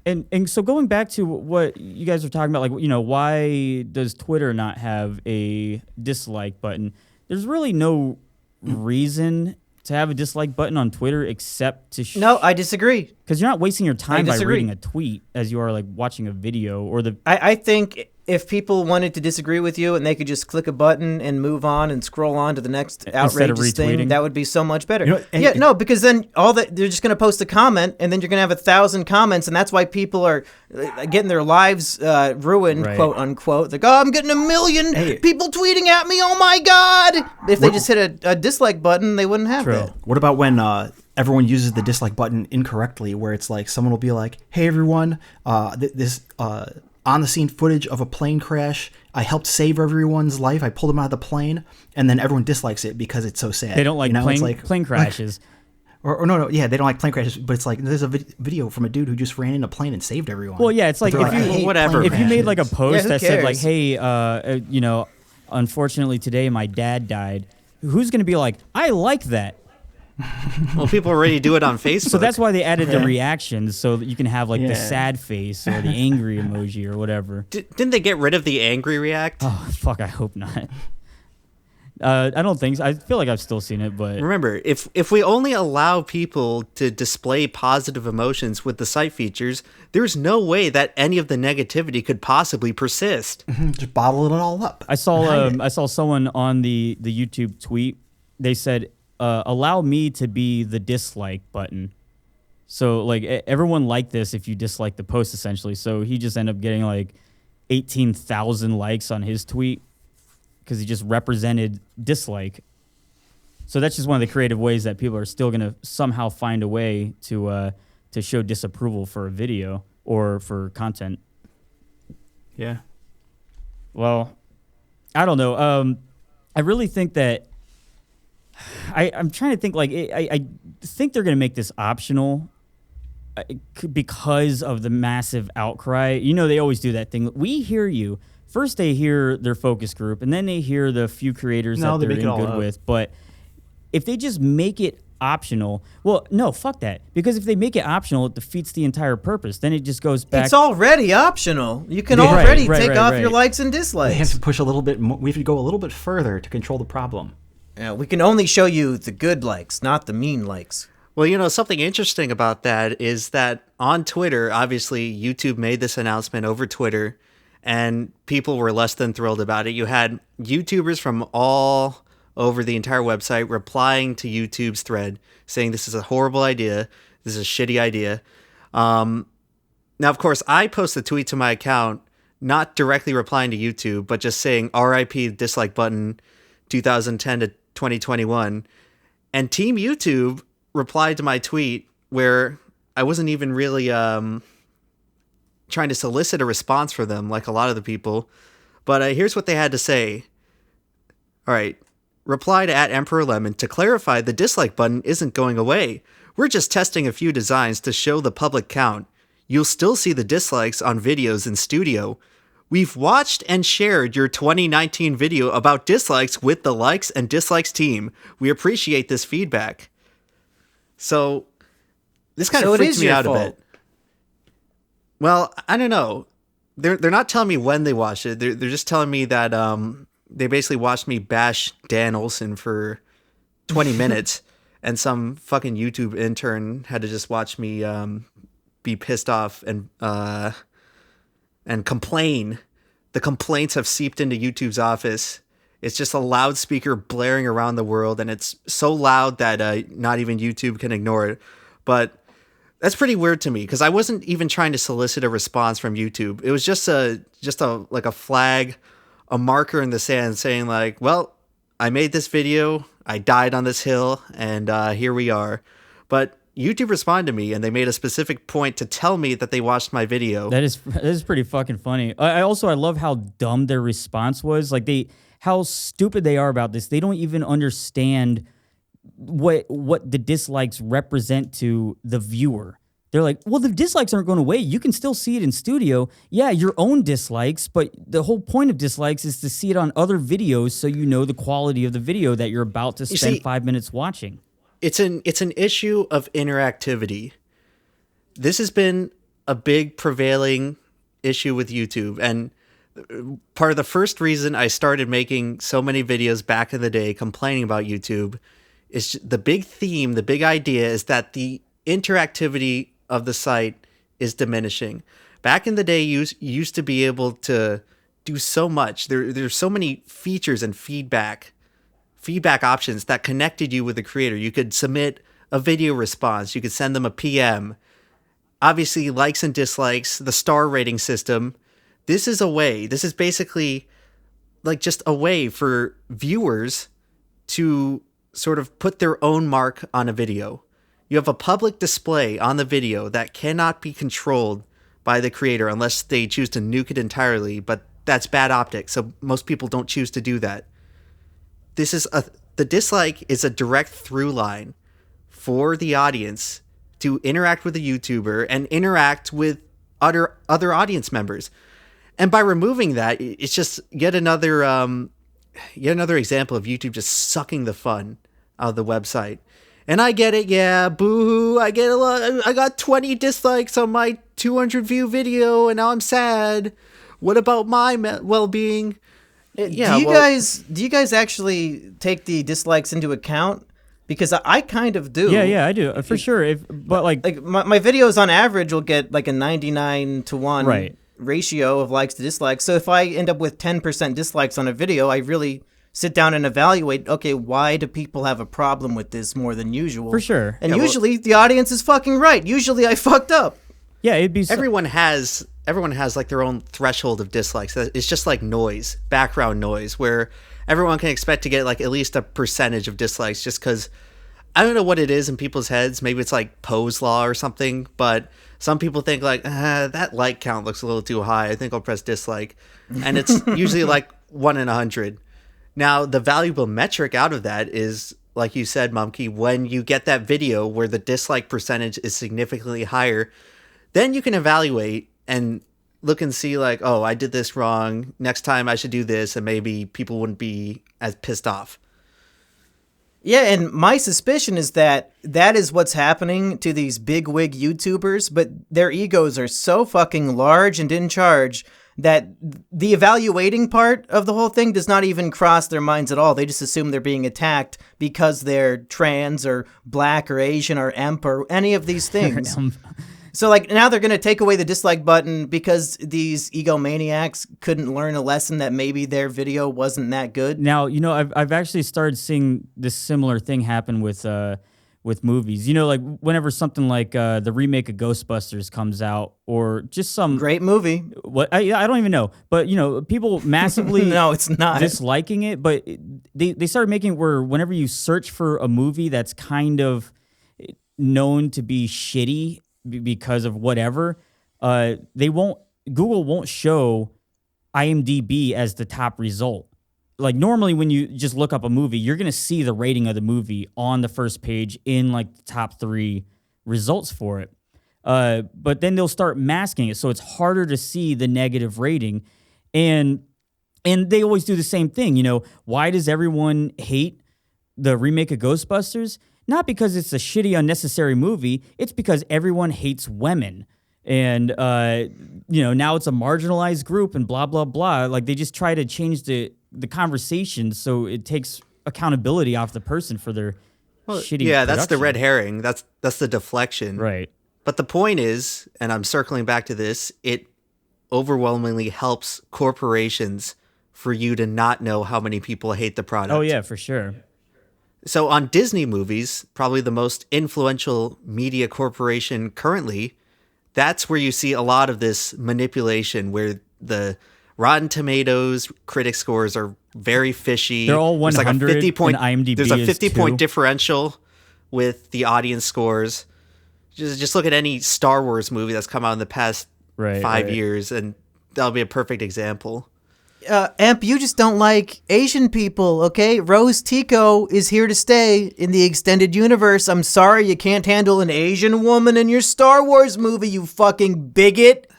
Speaker 3: And so going back to what you guys are talking about, like, why does Twitter not have a dislike button? There's really no reason to have a dislike button on Twitter except to
Speaker 1: No, I disagree.
Speaker 3: because you're not wasting your time by
Speaker 1: disagree.
Speaker 3: reading a tweet as you are like watching a video or the.
Speaker 1: I think if people wanted to disagree with you and they could just click a button and move on and scroll on to the next outrageous thing,
Speaker 3: retweeting.
Speaker 1: that would be so much better.
Speaker 2: You know,
Speaker 1: Because then they're just going to post a comment, and then you're going to have 1,000 comments, and that's why people are getting their lives ruined,
Speaker 3: Right.
Speaker 1: quote unquote. Like, oh, I'm getting 1 million people tweeting at me. Oh my god! If they just hit a dislike button, they wouldn't have that.
Speaker 2: What about when everyone uses the dislike button incorrectly, where it's like someone will be like, "Hey everyone, this on the scene footage of a plane crash. I helped save everyone's life. I pulled them out of the plane," and then everyone dislikes it because it's so sad.
Speaker 3: They don't like
Speaker 2: It's
Speaker 3: plane crashes.
Speaker 2: Yeah, they don't like plane crashes, but it's like there's a video from a dude who just ran in a plane and saved everyone.
Speaker 3: Well, yeah, it's like
Speaker 2: But
Speaker 3: if
Speaker 2: they're
Speaker 3: you
Speaker 2: "I hate
Speaker 4: whatever,
Speaker 2: plane
Speaker 3: if you made like a
Speaker 2: crashes."
Speaker 3: post
Speaker 1: who
Speaker 3: that said like,
Speaker 1: cares?
Speaker 3: hey, unfortunately today my dad died, who's gonna be like, I like that?
Speaker 4: Well, people already do it on Facebook.
Speaker 3: So that's why they added the reactions so that you can have like the
Speaker 2: Yeah.
Speaker 3: sad face or the angry emoji or whatever.
Speaker 4: Didn't they get rid of the angry react?
Speaker 3: Oh fuck, I hope not. I don't think so. I feel like I've still seen it, but
Speaker 4: Remember, if we only allow people to display positive emotions with the site features, there's no way that any of the negativity could possibly persist.
Speaker 2: Just bottle it all up.
Speaker 3: I saw someone on the YouTube tweet. They said, "Allow me to be the dislike button." So like everyone liked this if you dislike the post essentially. So he just ended up getting like 18,000 likes on his tweet because he just represented dislike. So that's just one of the creative ways that people are still gonna somehow find a way to show disapproval for a video or for content.
Speaker 2: Yeah.
Speaker 3: Well, I don't know. I really think that I'm trying to think. Like, I think they're going to make this optional because of the massive outcry. You know, they always do that thing. We hear you. First, they hear their focus group, and then they hear the few creators that they're in good with. But if they just make it optional, well, no, fuck that. Because if they make it optional, it defeats the entire purpose. Then it just goes back.
Speaker 1: It's already optional. You can
Speaker 3: Yeah,
Speaker 1: already
Speaker 3: right,
Speaker 1: take
Speaker 3: right,
Speaker 1: off
Speaker 3: right.
Speaker 1: your likes and
Speaker 2: We have
Speaker 1: dislikes.
Speaker 2: to push a little bit more. We have to go a little bit further to control the problem.
Speaker 1: Yeah, we can only show you the good likes, not the mean likes.
Speaker 4: Well, you know, something interesting about that is that on Twitter, obviously, YouTube made this announcement over Twitter, and people were less than thrilled about it. You had YouTubers from all over the entire website replying to YouTube's thread, saying this is a horrible idea. This is a shitty idea. Now, of course, I post a tweet to my account, not directly replying to YouTube, but just saying RIP dislike button 2010 to 2021. And Team YouTube replied to my tweet where I wasn't even really trying to solicit a response for them like a lot of the people. But here's what they had to say. All right. Reply to @EmperorLemon to clarify the dislike button isn't going away. We're just testing a few designs to show the public count. You'll still see the dislikes on videos in studio. We've watched and shared your 2019 video about dislikes with the likes and dislikes team. We appreciate this feedback. So this kind of freaks me out a bit. Well, I don't know. They're not telling me when they watched it. They're just telling me that they basically watched me bash Dan Olsen for 20 minutes, and some fucking YouTube intern had to just watch me be pissed off and complain. The complaints have seeped into YouTube's office. It's just a loudspeaker blaring around the world, and it's so loud that not even YouTube can ignore it. But that's pretty weird to me because I wasn't even trying to solicit a response from YouTube. It was just a flag, a marker in the sand saying like, well, I made this video, I died on this hill, and here we are. But YouTube responded to me, and they made a specific point to tell me that they watched my video.
Speaker 3: That is pretty fucking funny. I love how dumb their response was. Like how stupid they are about this. They don't even understand what the dislikes represent to the viewer. They're like, well, the dislikes aren't going away. You can still see it in studio. Yeah, your own dislikes, but the whole point of dislikes is to see it on other videos so you know the quality of the video that you're about to spend 5 minutes watching.
Speaker 4: It's an issue of interactivity. This has been a big prevailing issue with YouTube, and part of the first reason I started making so many videos back in the day complaining about YouTube is the big theme, the big idea is that the interactivity of the site is diminishing. Back in the day, you used to be able to do so much. There's so many features and feedback options that connected you with the creator. You could submit a video response. You could send them a PM. Obviously, likes and dislikes, the star rating system. This is basically like just a way for viewers to sort of put their own mark on a video. You have a public display on the video that cannot be controlled by the creator unless they choose to nuke it entirely, but that's bad optics, so most people don't choose to do that. The dislike is a direct through line for the audience to interact with the YouTuber and interact with other audience members. And by removing that, it's just yet another example of YouTube just sucking the fun out of the website. And I get it, yeah, boo-hoo, I get a lot. I got 20 dislikes on my 200 view video, and now I'm sad. What about my well-being?
Speaker 1: Yeah, do you guys actually take the dislikes into account? Because I kind of do.
Speaker 3: Yeah, I do for sure. But
Speaker 1: my videos on average will get like a 99-to-1 ratio of likes to dislikes. So if I end up with 10% dislikes on a video, I really sit down and evaluate, okay, why do people have a problem with this more than usual?
Speaker 3: For sure.
Speaker 1: And usually the audience is fucking right. Usually I fucked up.
Speaker 3: Yeah, it'd be
Speaker 4: everyone has like their own threshold of dislikes. It's just like noise, background noise, where everyone can expect to get like at least a percentage of dislikes just because I don't know what it is in people's heads. Maybe it's like Poe's law or something, but some people think like, that like count looks a little too high. I think I'll press dislike. And it's usually like 1 in 100. Now, the valuable metric out of that is, like you said, Mumkey, when you get that video where the dislike percentage is significantly higher, then you can evaluate and look and see like, oh, I did this wrong. Next time I should do this, and maybe people wouldn't be as pissed off.
Speaker 1: Yeah, and my suspicion is that is what's happening to these bigwig YouTubers, but their egos are so fucking large and in charge that the evaluating part of the whole thing does not even cross their minds at all. They just assume they're being attacked because they're trans or black or Asian or emp or any of these things. So like now they're going to take away the dislike button because these egomaniacs couldn't learn a lesson that maybe their video wasn't that good.
Speaker 3: Now, I've actually started seeing this similar thing happen with with movies. You know, like whenever something like the remake of Ghostbusters comes out, or just some
Speaker 1: Great movie.
Speaker 3: what I don't even know, but you know, people massively
Speaker 1: No, it's not.
Speaker 3: disliking it. But they started making it where whenever you search for a movie that's kind of known to be shitty because of whatever, Google won't show IMDb as the top result. Like normally when you just look up a movie, you're going to see the rating of the movie on the first page in like the top 3 results for it. But then they'll start masking it, so it's harder to see the negative rating. And they always do the same thing. You know, why does everyone hate the remake of Ghostbusters? Not because it's a shitty, unnecessary movie. It's because everyone hates women. And, you know, now it's a marginalized group and blah, blah, blah. Like they just try to change the conversation so it takes accountability off the person for their shitty
Speaker 4: Yeah, that's the
Speaker 3: production.
Speaker 4: red herring. That's the deflection.
Speaker 3: Right.
Speaker 4: But the point is, and I'm circling back to this, it overwhelmingly helps corporations for you to not know how many people hate the product.
Speaker 3: Oh, yeah, for sure.
Speaker 4: So on Disney movies, probably the most influential media corporation currently, that's where you see a lot of this manipulation where the Rotten Tomatoes critic scores are very fishy.
Speaker 3: They're all 100
Speaker 4: There's like a 50 point,
Speaker 3: and IMDb
Speaker 4: there's a
Speaker 3: is
Speaker 4: 50 point
Speaker 3: 2.
Speaker 4: differential with the audience scores. Just look at any Star Wars movie that's come out in the past 5 years, and that'll be a perfect example.
Speaker 1: Amp, you just don't like Asian people, okay? Rose Tico is here to stay in the extended universe. I'm sorry you can't handle an Asian woman in your Star Wars movie, you fucking bigot.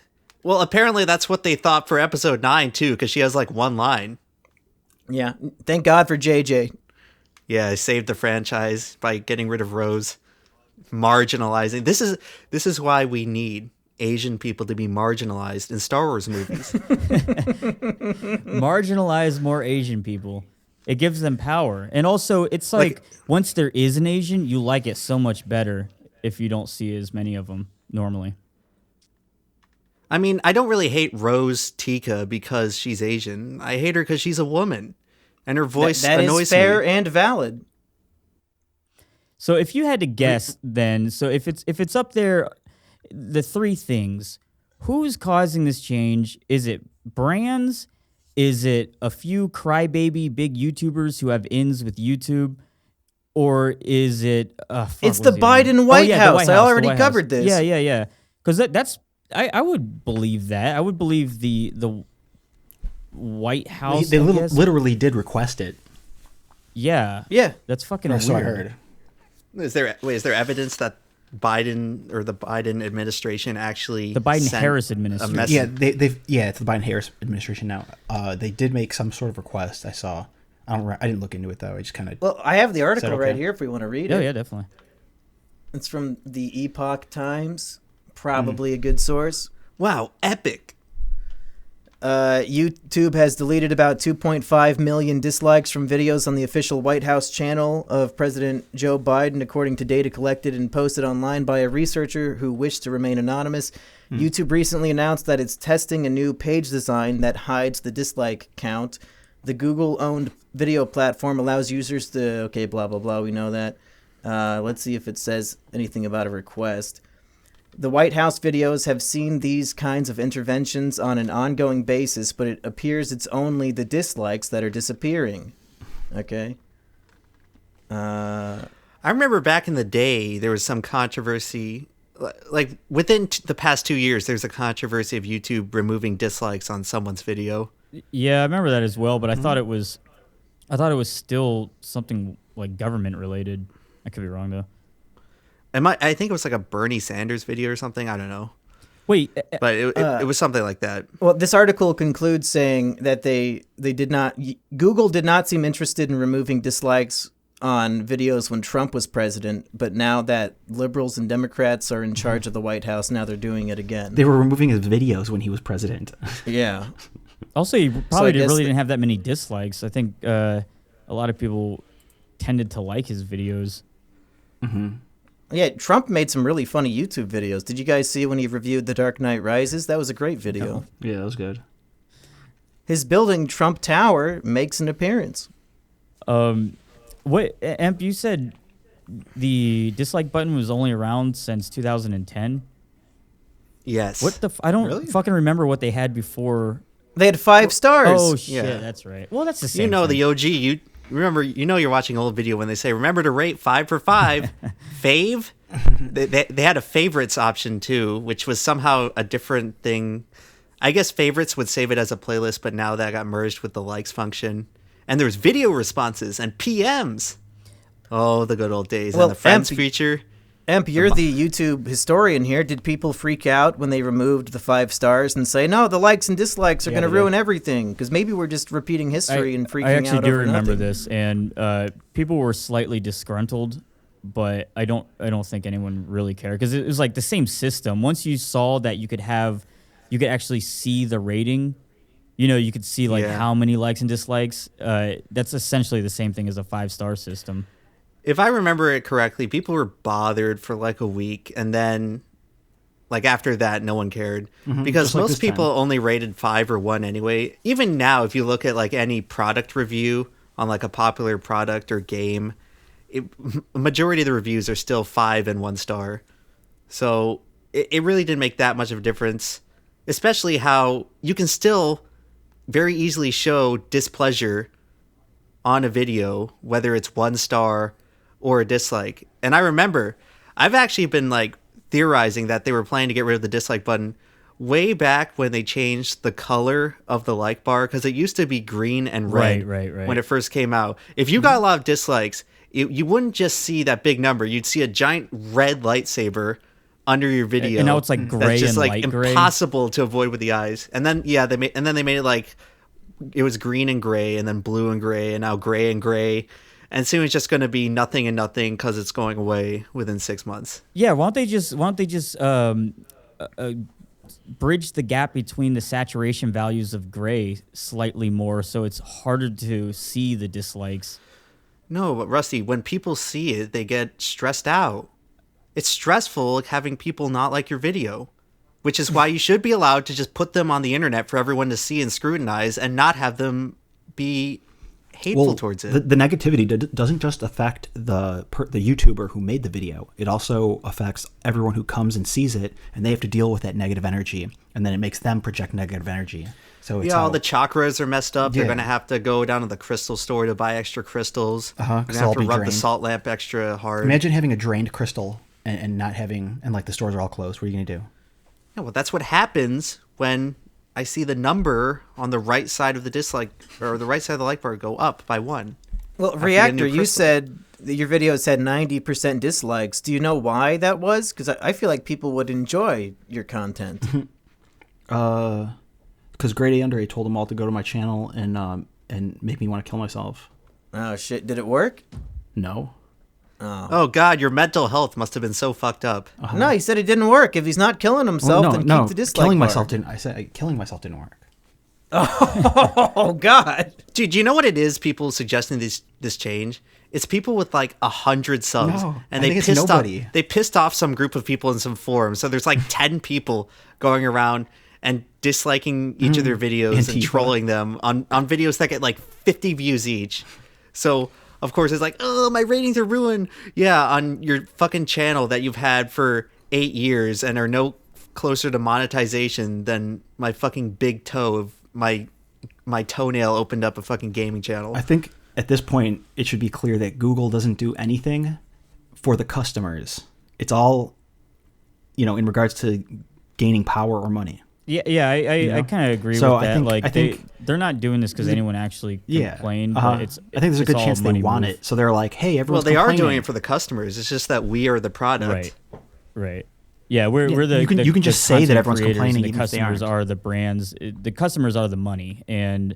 Speaker 4: Well, apparently that's what they thought for episode 9, too, because she has like one line.
Speaker 1: Yeah, thank God for JJ.
Speaker 4: Yeah, saved the franchise by getting rid of Rose, marginalizing. This is why we need Asian people to be marginalized in Star Wars movies.
Speaker 3: Marginalize more Asian people. It gives them power. And also, it's like once there is an Asian, you like it so much better if you don't see as many of them normally.
Speaker 4: I mean, I don't really hate Rose Tika because she's Asian. I hate her because she's a woman, and her voice
Speaker 1: that
Speaker 4: annoys
Speaker 1: is fair
Speaker 4: me.
Speaker 1: and valid.
Speaker 3: So if you had to guess, then, so if it's up there, the 3 things, who's causing this change? Is it brands? Is it a few crybaby big YouTubers who have ins with YouTube? Or is it...
Speaker 1: It's the Biden White House.
Speaker 3: The
Speaker 1: I already
Speaker 3: White House.
Speaker 1: covered this.
Speaker 3: Yeah. Because that's... I would believe that. I would believe the White House,
Speaker 2: They literally did request it.
Speaker 1: Yeah.
Speaker 3: That's fucking
Speaker 2: That's
Speaker 3: weird.
Speaker 2: what I heard.
Speaker 4: Is there evidence that Biden or the Biden administration actually
Speaker 3: The Biden
Speaker 4: sent
Speaker 3: Harris
Speaker 4: a
Speaker 3: administration.
Speaker 4: message?
Speaker 2: Yeah, it's the Biden Harris administration now. They did make some sort of request. I saw. I didn't look into it though. I just kind of.
Speaker 1: Well, I have the article
Speaker 2: okay?
Speaker 1: right here if we want to read
Speaker 3: Oh,
Speaker 1: it.
Speaker 3: yeah, definitely.
Speaker 1: It's from the Epoch Times. Probably a good source.
Speaker 4: Wow, epic.
Speaker 1: YouTube has deleted about 2.5 million dislikes from videos on the official White House channel of President Joe Biden, according to data collected and posted online by a researcher who wished to remain anonymous. YouTube recently announced that it's testing a new page design that hides the dislike count. The Google-owned video platform allows users to... Okay, blah, blah, blah, we know that. Let's see if it says anything about a request. The White House videos have seen these kinds of interventions on an ongoing basis, but it appears it's only the dislikes that are disappearing. Okay.
Speaker 4: I remember back in the day, there was some controversy. Like within the past 2 years, there's a controversy of YouTube removing dislikes on someone's video.
Speaker 3: Yeah, I remember that as well, but I thought it was still something like government related. I could be wrong though.
Speaker 4: I think it was like a Bernie Sanders video or something. I don't know.
Speaker 3: Wait,
Speaker 4: But it was something like that.
Speaker 1: Well, this article concludes saying that Google did not seem interested in removing dislikes on videos when Trump was president, but now that liberals and Democrats are in charge of the White House, now they're doing it again.
Speaker 2: They were removing his videos when he was president.
Speaker 1: Yeah.
Speaker 3: also, he probably
Speaker 1: guess
Speaker 3: really didn't have that many dislikes. I think a lot of people tended to like his videos.
Speaker 2: Mm-hmm.
Speaker 1: Yeah, Trump made some really funny YouTube videos. Did you guys see when he reviewed The Dark Knight Rises? That was a great video.
Speaker 2: Yeah, that was good.
Speaker 1: His building, Trump Tower, makes an appearance.
Speaker 3: What, Emp, you said the dislike button was only around since 2010.
Speaker 4: Yes.
Speaker 3: What the? I don't
Speaker 2: Really?
Speaker 3: fucking remember what they had before.
Speaker 1: They had 5 stars.
Speaker 3: Oh shit,
Speaker 4: Yeah.
Speaker 3: that's right. Well, that's the same.
Speaker 4: You know
Speaker 3: thing.
Speaker 4: the OG. You remember? You know you're watching old video when they say, "Remember to rate 5 for 5." Fave. They had a favorites option too, which was somehow a different thing. I guess favorites would save it as a playlist, but now that got merged with the likes function. And there's video responses and PMs. Oh, the good old days.
Speaker 1: Well,
Speaker 4: And the friends
Speaker 1: MP
Speaker 4: feature.
Speaker 1: Emp, you're the YouTube historian here. Did people freak out when they removed the 5 stars and say, no, the likes and dislikes are going to
Speaker 2: they did.
Speaker 1: ruin everything? Because maybe we're just repeating history and freaking out.
Speaker 3: I actually do
Speaker 1: over
Speaker 3: remember
Speaker 1: nothing.
Speaker 3: this, and people were slightly disgruntled, but I don't think anyone really cared because it was like the same system. Once you saw that you could actually see the rating. You know, you could see like how many likes and dislikes. That's essentially the same thing as a 5-star system.
Speaker 4: If I remember it correctly, people were bothered for like a week, and then like after that, no one cared because
Speaker 2: just like
Speaker 4: most
Speaker 2: this
Speaker 4: people
Speaker 2: time.
Speaker 4: only rated 5 or 1 anyway. Even now, if you look at like any product review on like a popular product or game, a majority of the reviews are still 5 and 1 star. So it really didn't make that much of a difference, especially how you can still very easily show displeasure on a video, whether it's 1 star or a dislike. And I remember I've actually been like theorizing that they were planning to get rid of the dislike button way back when they changed the color of the like bar, because it used to be green and red
Speaker 3: Right.
Speaker 4: when it first came out. If you got a lot of dislikes, you wouldn't just see that big number. You'd see a giant red lightsaber under your video.
Speaker 3: And now it's like gray
Speaker 4: that's just
Speaker 3: and
Speaker 4: like
Speaker 3: light gray.
Speaker 4: impossible to avoid with the eyes. And then they made it like it was green and gray, and then blue and gray, and now gray and gray. And soon it's just going to be nothing and nothing because it's going away within 6 months.
Speaker 3: Yeah, why don't they just bridge the gap between the saturation values of gray slightly more, so it's harder to see the dislikes.
Speaker 4: No, but Rusty, when people see it, they get stressed out. It's stressful having people not like your video, which is why you should be allowed to just put them on the internet for everyone to see and scrutinize, and not have them be hateful towards it.
Speaker 2: The negativity doesn't just affect the YouTuber who made the video. It also affects everyone who comes and sees it, and they have to deal with that negative energy, and then it makes them project negative energy. So it's
Speaker 4: all the chakras are messed up.
Speaker 2: Yeah.
Speaker 4: They're going to have to go down to the crystal store to buy extra crystals. They're
Speaker 2: 'cause
Speaker 4: going to
Speaker 2: they'll
Speaker 4: have to
Speaker 2: be
Speaker 4: rub the
Speaker 2: drained.
Speaker 4: salt lamp extra hard.
Speaker 2: Imagine having a drained crystal and not having, and like the stores are all closed. What are you going to do?
Speaker 4: Yeah, well, that's what happens when I see the number on the right side of the dislike, or the right side of the like bar, go up by 1.
Speaker 1: Well,
Speaker 4: After
Speaker 1: Reactor,
Speaker 4: getting a
Speaker 1: you
Speaker 4: crystal.
Speaker 1: said that your videos had 90% dislikes. Do you know why that was? Because I feel like people would enjoy your content.
Speaker 2: Because Grade A Under A told them all to go to my channel and make me want to kill myself.
Speaker 1: Oh, shit. Did it work?
Speaker 2: No.
Speaker 4: Oh, God, your mental health must have been so fucked up.
Speaker 1: No, he said it didn't work. If he's not killing himself, then keep the dislike
Speaker 2: killing
Speaker 1: bar.
Speaker 2: myself didn't. I said killing myself didn't work.
Speaker 1: Oh, God.
Speaker 4: Dude, do you know what it is people suggesting this change? It's people with like 100 subs.
Speaker 2: No,
Speaker 4: and
Speaker 2: I
Speaker 4: they
Speaker 2: think it's
Speaker 4: pissed off
Speaker 2: nobody.
Speaker 4: they pissed off some group of people in some forums. So there's like 10 people going around and disliking each of their videos and
Speaker 2: Antifa.
Speaker 4: trolling them on videos that get like 50 views each. So of course it's like, oh, my ratings are ruined. Yeah, on your fucking channel that you've had for 8 years and are no closer to monetization than my fucking big toe of my toenail opened up a fucking gaming channel.
Speaker 2: I think at this point it should be clear that Google doesn't do anything for the customers. It's all, in regards to gaining power or money.
Speaker 3: Yeah, I kind of agree
Speaker 2: So
Speaker 3: with that.
Speaker 2: I think
Speaker 3: they're not doing this because anyone actually complained. But
Speaker 2: I think there's a
Speaker 3: it's
Speaker 2: good
Speaker 3: all
Speaker 2: chance they
Speaker 3: money
Speaker 2: want
Speaker 3: move.
Speaker 2: it. So they're like, hey,
Speaker 4: Well,
Speaker 2: everyone's
Speaker 4: they are
Speaker 2: complaining.
Speaker 4: doing it for the customers. It's just that we are the product.
Speaker 3: Right. Yeah, we're the
Speaker 2: you can
Speaker 3: the
Speaker 2: just say that
Speaker 3: content
Speaker 2: everyone's
Speaker 3: creators,
Speaker 2: complaining
Speaker 3: and the
Speaker 2: even if they
Speaker 3: customers
Speaker 2: aren't.
Speaker 3: are the brands. The customers are the money, and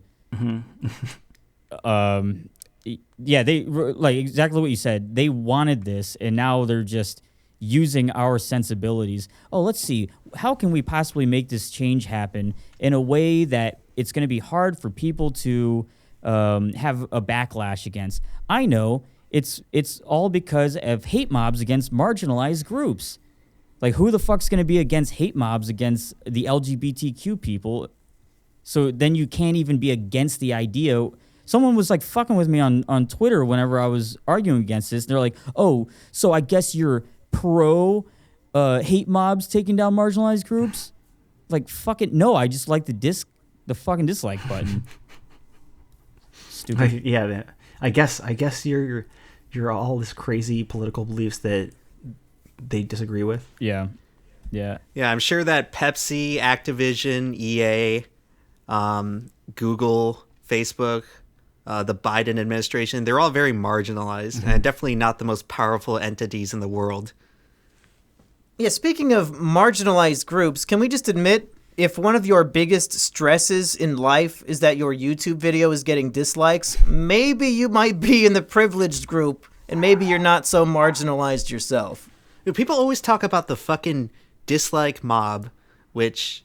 Speaker 3: yeah, they like exactly what you said. They wanted this, and now they're just using our sensibilities. Oh, let's see, how can we possibly make this change happen in a way that it's going to be hard for people to have a backlash against? I know it's all because of hate mobs against marginalized groups. Like, who the fuck's going to be against hate mobs against the LGBTQ people? So then you can't even be against the idea. Someone was like fucking with me on Twitter whenever I was arguing against this. They're like, "Oh, so I guess you're pro hate mobs taking down marginalized groups?" Like, fucking no, I just like the fucking dislike button. Stupid.
Speaker 2: Yeah, man. I guess you're all this crazy political beliefs that they disagree with.
Speaker 3: Yeah.
Speaker 4: Yeah, I'm sure that Pepsi, Activision, EA, Google, Facebook, the Biden administration, they're all very marginalized and definitely not the most powerful entities in the world.
Speaker 1: Yeah, speaking of marginalized groups, can we just admit if one of your biggest stresses in life is that your YouTube video is getting dislikes, maybe you might be in the privileged group and maybe you're not so marginalized yourself.
Speaker 4: People always talk about the fucking dislike mob, which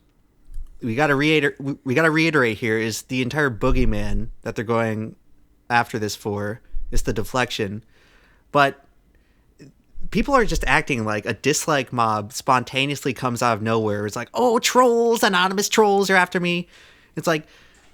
Speaker 4: we got to reiterate here is the entire boogeyman that they're going after this for. It's the deflection. But people are just acting like a dislike mob spontaneously comes out of nowhere. It's like, oh, trolls, anonymous trolls are after me. It's like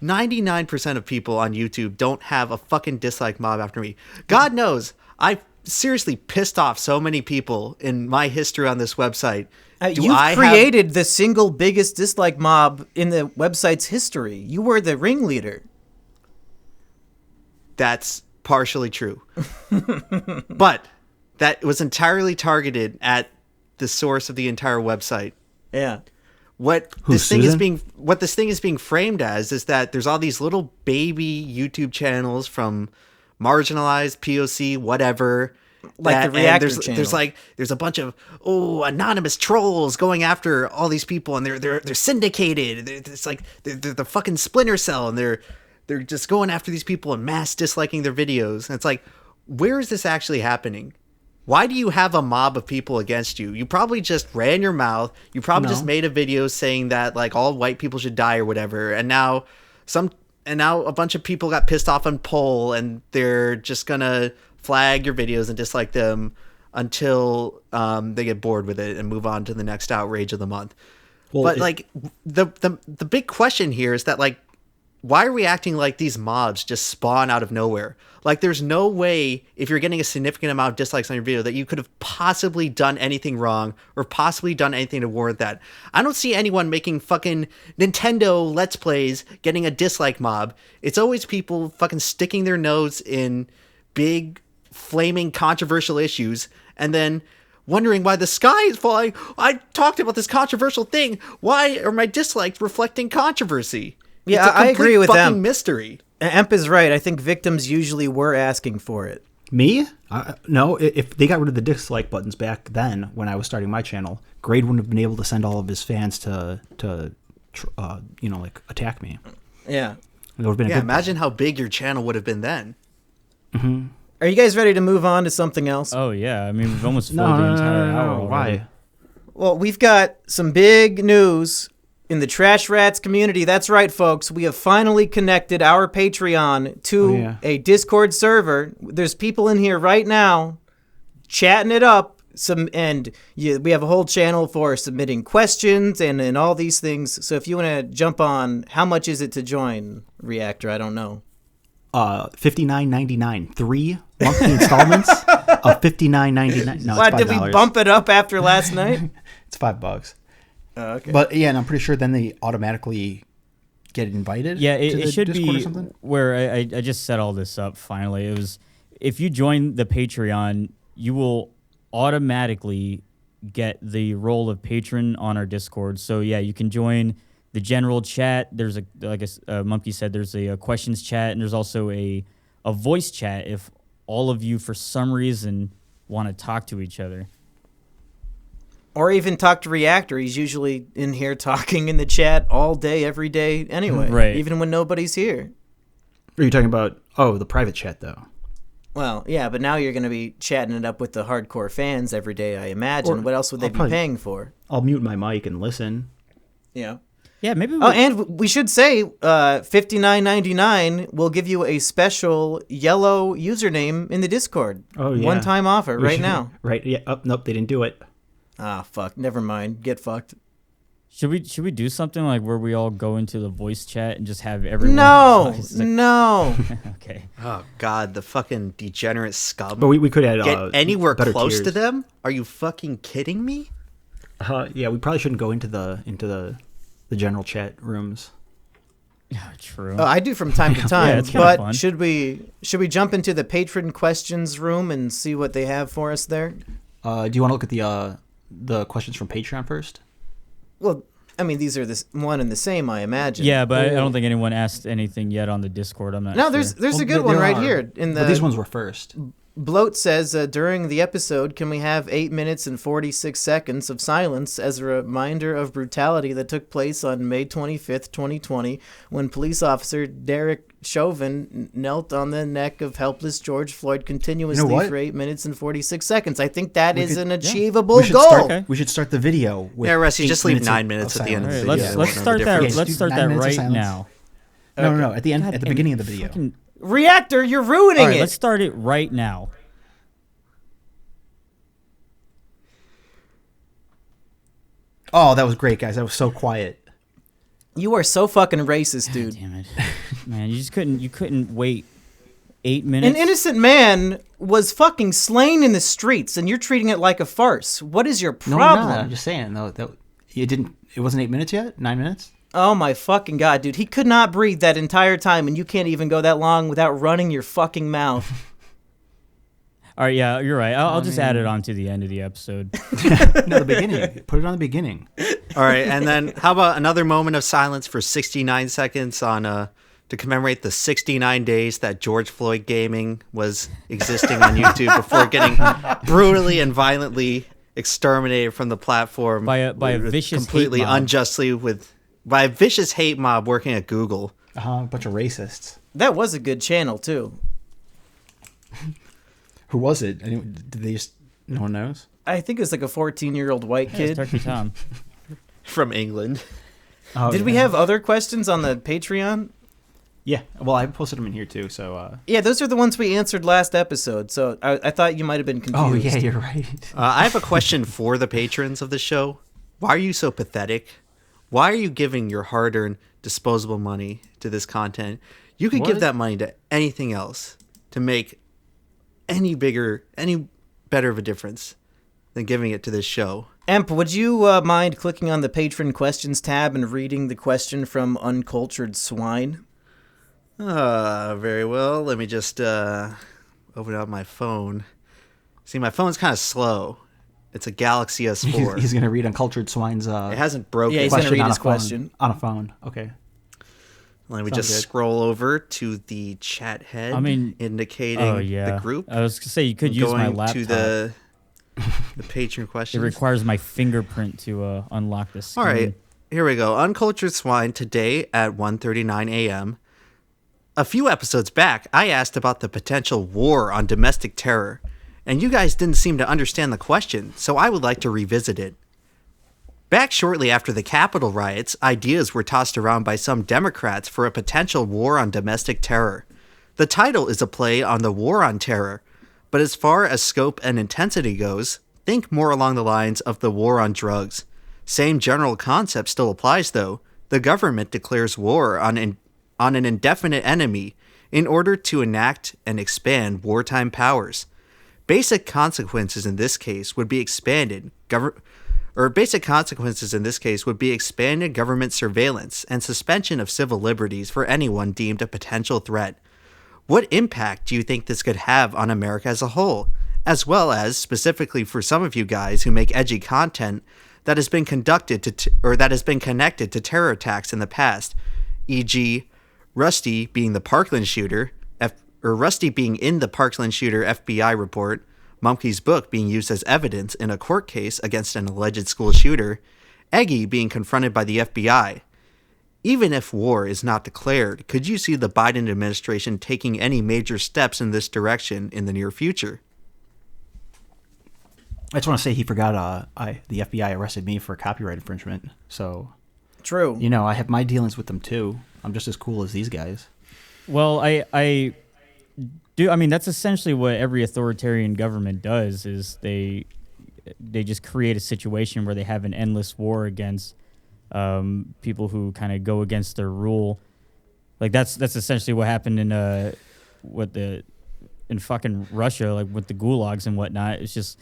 Speaker 4: 99% of people on YouTube don't have a fucking dislike mob after me. God knows, I've seriously pissed off so many people in my history on this website.
Speaker 1: You created the single biggest dislike mob in the website's history. You were the ringleader.
Speaker 4: That's partially true. But that was entirely targeted at the source of the entire website.
Speaker 1: Yeah.
Speaker 4: What this thing is being framed as is that there's all these little baby YouTube channels from marginalized POC, whatever.
Speaker 1: Like the Reactor channel.
Speaker 4: There's a bunch of anonymous trolls going after all these people, and they're syndicated. It's like they're the fucking Splinter Cell, and they're just going after these people and mass disliking their videos. And it's like, where is this actually happening? Why do you have a mob of people against you? You probably just ran your mouth. You probably just made a video saying that like all white people should die or whatever, and now a bunch of people got pissed off on poll, and they're just gonna flag your videos and dislike them until they get bored with it and move on to the next outrage of the month. Well, but like the big question here is that like, why are we acting like these mobs just spawn out of nowhere? Like, there's no way, if you're getting a significant amount of dislikes on your video, that you could have possibly done anything wrong or possibly done anything to warrant that. I don't see anyone making fucking Nintendo Let's Plays getting a dislike mob. It's always people fucking sticking their nose in big, flaming, controversial issues and then wondering why the sky is falling. I talked about this controversial thing. Why are my dislikes reflecting controversy?
Speaker 1: Yeah, I agree with them.
Speaker 4: Mystery.
Speaker 1: Emp is right. I think victims usually were asking for it.
Speaker 2: Me? No. If they got rid of the dislike buttons back then, when I was starting my channel, Grade wouldn't have been able to send all of his fans to attack me.
Speaker 1: Yeah.
Speaker 2: It would have been
Speaker 4: imagine how big your channel would have been then.
Speaker 2: Mm-hmm.
Speaker 1: Are you guys ready to move on to something else?
Speaker 3: Oh yeah. I mean, we've almost filled the entire hour.
Speaker 2: Why?
Speaker 1: Well, we've got some big news in the TrashRats community. That's right, folks. We have finally connected our Patreon to a Discord server. There's people in here right now chatting it up. We have a whole channel for submitting questions and all these things. So if you want to jump on, how much is it to join, Reactor? I don't know.
Speaker 2: $59.99. 3 monthly installments of $59.99. No,
Speaker 1: what,
Speaker 2: it's $5.
Speaker 1: did we bump it up after last night?
Speaker 2: It's $5.
Speaker 1: Okay.
Speaker 2: But yeah, and I'm pretty sure then they automatically get invited.
Speaker 3: Yeah, it should
Speaker 2: Discord
Speaker 3: be
Speaker 2: or something?
Speaker 3: where I just set all this up finally. It was, if you join the Patreon, you will automatically get the role of patron on our Discord. So yeah, you can join the general chat. There's like Monkey said, there's a questions chat, and there's also a voice chat if all of you for some reason want to talk to each other.
Speaker 1: Or even talk to Reactor. He's usually in here talking in the chat all day, every day anyway.
Speaker 3: Right.
Speaker 1: Even when nobody's here.
Speaker 2: Are you talking about, the private chat, though?
Speaker 1: Well, yeah, but now you're going to be chatting it up with the hardcore fans every day, I imagine. What else would they be paying for?
Speaker 2: I'll mute my mic and listen.
Speaker 1: Yeah.
Speaker 3: Yeah, maybe.
Speaker 1: And we should say $59.99 will give you a special yellow username in the Discord.
Speaker 2: Oh, yeah.
Speaker 1: One-time offer now.
Speaker 2: Right, yeah. Oh, nope, they didn't do it.
Speaker 1: Ah, fuck. Never mind. Get fucked.
Speaker 3: Should we do something like where we all go into the voice chat and just have everyone?
Speaker 1: No,
Speaker 3: It's like-
Speaker 1: no.
Speaker 3: Okay.
Speaker 4: Oh God, the fucking degenerate scum.
Speaker 2: But we could add
Speaker 4: Get anywhere
Speaker 2: better
Speaker 4: close
Speaker 2: tiers.
Speaker 4: to them? Are you fucking kidding me?
Speaker 2: Yeah, we probably shouldn't go into the general chat rooms.
Speaker 3: Yeah, true.
Speaker 1: I do from time to time,
Speaker 3: it's kinda
Speaker 1: but
Speaker 3: fun.
Speaker 1: should we jump into the patron questions room and see what they have for us there?
Speaker 2: Do you want to look at the questions from Patreon first?
Speaker 1: Well, I mean, these are one and the same, I imagine.
Speaker 3: Yeah, but I don't think anyone asked anything yet on the Discord. I'm not
Speaker 1: No,
Speaker 3: sure.
Speaker 1: there's a
Speaker 2: Well,
Speaker 1: good
Speaker 2: there
Speaker 1: one right
Speaker 2: are.
Speaker 1: here in
Speaker 2: But these
Speaker 1: the
Speaker 2: ones were first.
Speaker 1: Bloat says during the episode, can we have 8 minutes and 46 seconds of silence as a reminder of brutality that took place on May 25th, 2020, when police officer Derek Chauvin knelt on the neck of helpless George Floyd continuously
Speaker 2: what?
Speaker 1: for 8 minutes and 46 seconds. I think that is
Speaker 2: could-
Speaker 1: an achievable
Speaker 2: We should
Speaker 1: goal.
Speaker 2: start.
Speaker 3: Okay.
Speaker 2: We should start the video. With
Speaker 4: Yeah, Rusty,
Speaker 2: 8
Speaker 4: just leave
Speaker 2: minutes
Speaker 4: 9 minutes at the end
Speaker 3: All
Speaker 4: of
Speaker 3: right,
Speaker 4: the
Speaker 3: let's
Speaker 4: video.
Speaker 3: let's
Speaker 4: I don't
Speaker 3: start
Speaker 4: know the
Speaker 3: that.
Speaker 4: difference.
Speaker 3: Let's
Speaker 2: do
Speaker 3: start
Speaker 2: 9
Speaker 3: that
Speaker 2: minutes of
Speaker 3: right
Speaker 2: silence.
Speaker 3: now.
Speaker 2: No, at the end,
Speaker 3: God,
Speaker 2: at the
Speaker 3: and
Speaker 2: beginning of the video.
Speaker 3: fucking-
Speaker 1: Reactor, you're ruining
Speaker 3: All right,
Speaker 1: it.
Speaker 3: let's start it right now.
Speaker 2: Oh, that was great, guys. That was so quiet.
Speaker 1: You are so fucking racist, dude.
Speaker 3: Damn it, man! You just couldn't wait 8
Speaker 1: An
Speaker 3: minutes.
Speaker 1: innocent man was fucking slain in the streets, and you're treating it like a farce. What is your
Speaker 2: No,
Speaker 1: problem?
Speaker 2: I'm just saying. No, it didn't. It wasn't 8 minutes yet. 9 minutes.
Speaker 1: Oh my fucking god, dude. He could not breathe that entire time, and you can't even go that long without running your fucking mouth.
Speaker 3: All right, yeah, you're right. I'll just add it on to the end of the episode.
Speaker 2: No, the beginning. Put it on the beginning.
Speaker 4: All right, and then how about another moment of silence for 69 seconds on to commemorate the 69 days that George Floyd gaming was existing on YouTube before getting brutally and violently exterminated from the platform
Speaker 3: By a vicious hate
Speaker 4: completely
Speaker 3: mob.
Speaker 4: unjustly by a vicious hate mob working at Google.
Speaker 2: A bunch of racists.
Speaker 1: That was a good channel, too.
Speaker 2: Who was it? Did they just? No one knows.
Speaker 1: I think it was like a 14-year-old white
Speaker 3: Yeah,
Speaker 1: kid.
Speaker 3: it's Turkey Tom.
Speaker 4: From England.
Speaker 2: Oh,
Speaker 1: Did we have other questions on the Patreon?
Speaker 2: Yeah. Well, I posted them in here too. So.
Speaker 1: Yeah, those are the ones we answered last episode, so I thought you might have been confused.
Speaker 2: Oh yeah, you're right.
Speaker 4: I have a question for the patrons of the show. Why are you so pathetic? Why are you giving your hard-earned disposable money to this content? You could give
Speaker 2: What?
Speaker 4: that money to anything else to make any better of a difference than giving it to this show.
Speaker 1: Emp, would you mind clicking on the Patron Questions tab and reading the question from Uncultured Swine?
Speaker 4: Very well. Let me just open up my phone. See, my phone's kind of slow. It's a Galaxy S4.
Speaker 2: He's gonna read Uncultured Swine's.
Speaker 4: It hasn't broken.
Speaker 1: Yeah, he's gonna
Speaker 2: question
Speaker 1: read
Speaker 2: on
Speaker 1: his
Speaker 2: a phone-
Speaker 1: question.
Speaker 2: on a phone. Okay.
Speaker 4: Let me
Speaker 2: Sounds
Speaker 4: just
Speaker 2: good.
Speaker 4: scroll over to the chat head,
Speaker 3: I mean,
Speaker 4: indicating
Speaker 3: Oh yeah,
Speaker 4: the group.
Speaker 3: I was gonna say you could use my
Speaker 4: Going
Speaker 3: laptop.
Speaker 4: to the patron
Speaker 3: It
Speaker 4: questions.
Speaker 3: requires my fingerprint to unlock this.
Speaker 4: All right, here we go. Uncultured Swine today at 1:39 a.m. A few episodes back, I asked about the potential war on domestic terror, and you guys didn't seem to understand the question, so I would like to revisit it. Back shortly after the Capitol riots, ideas were tossed around by some Democrats for a potential war on domestic terror. The title is a play on the war on terror, but as far as scope and intensity goes, think more along the lines of the war on drugs. Same general concept still applies though. The government declares war on an indefinite enemy in order to enact and expand wartime powers. Basic consequences in this case would be expanded government surveillance and suspension of civil liberties for anyone deemed a potential threat. What impact do you think this could have on America as a whole, as well as specifically for some of you guys who make edgy content that has been connected to terror attacks in the past, e.g., Rusty being in the Parkland shooter FBI report, Mumke's book being used as evidence in a court case against an alleged school shooter, Eggy being confronted by the FBI. Even if war is not declared, could you see the Biden administration taking any major steps in this direction in the near future?
Speaker 2: I just want to say he forgot. The FBI arrested me for copyright infringement. So
Speaker 1: True.
Speaker 2: I have my dealings with them too. I'm just as cool as these guys.
Speaker 3: Well, I do. I mean, that's essentially what every authoritarian government does. Is they just create a situation where they have an endless war against people who kind of go against their rule. Like that's essentially what happened in fucking Russia, like with the gulags and whatnot. It's just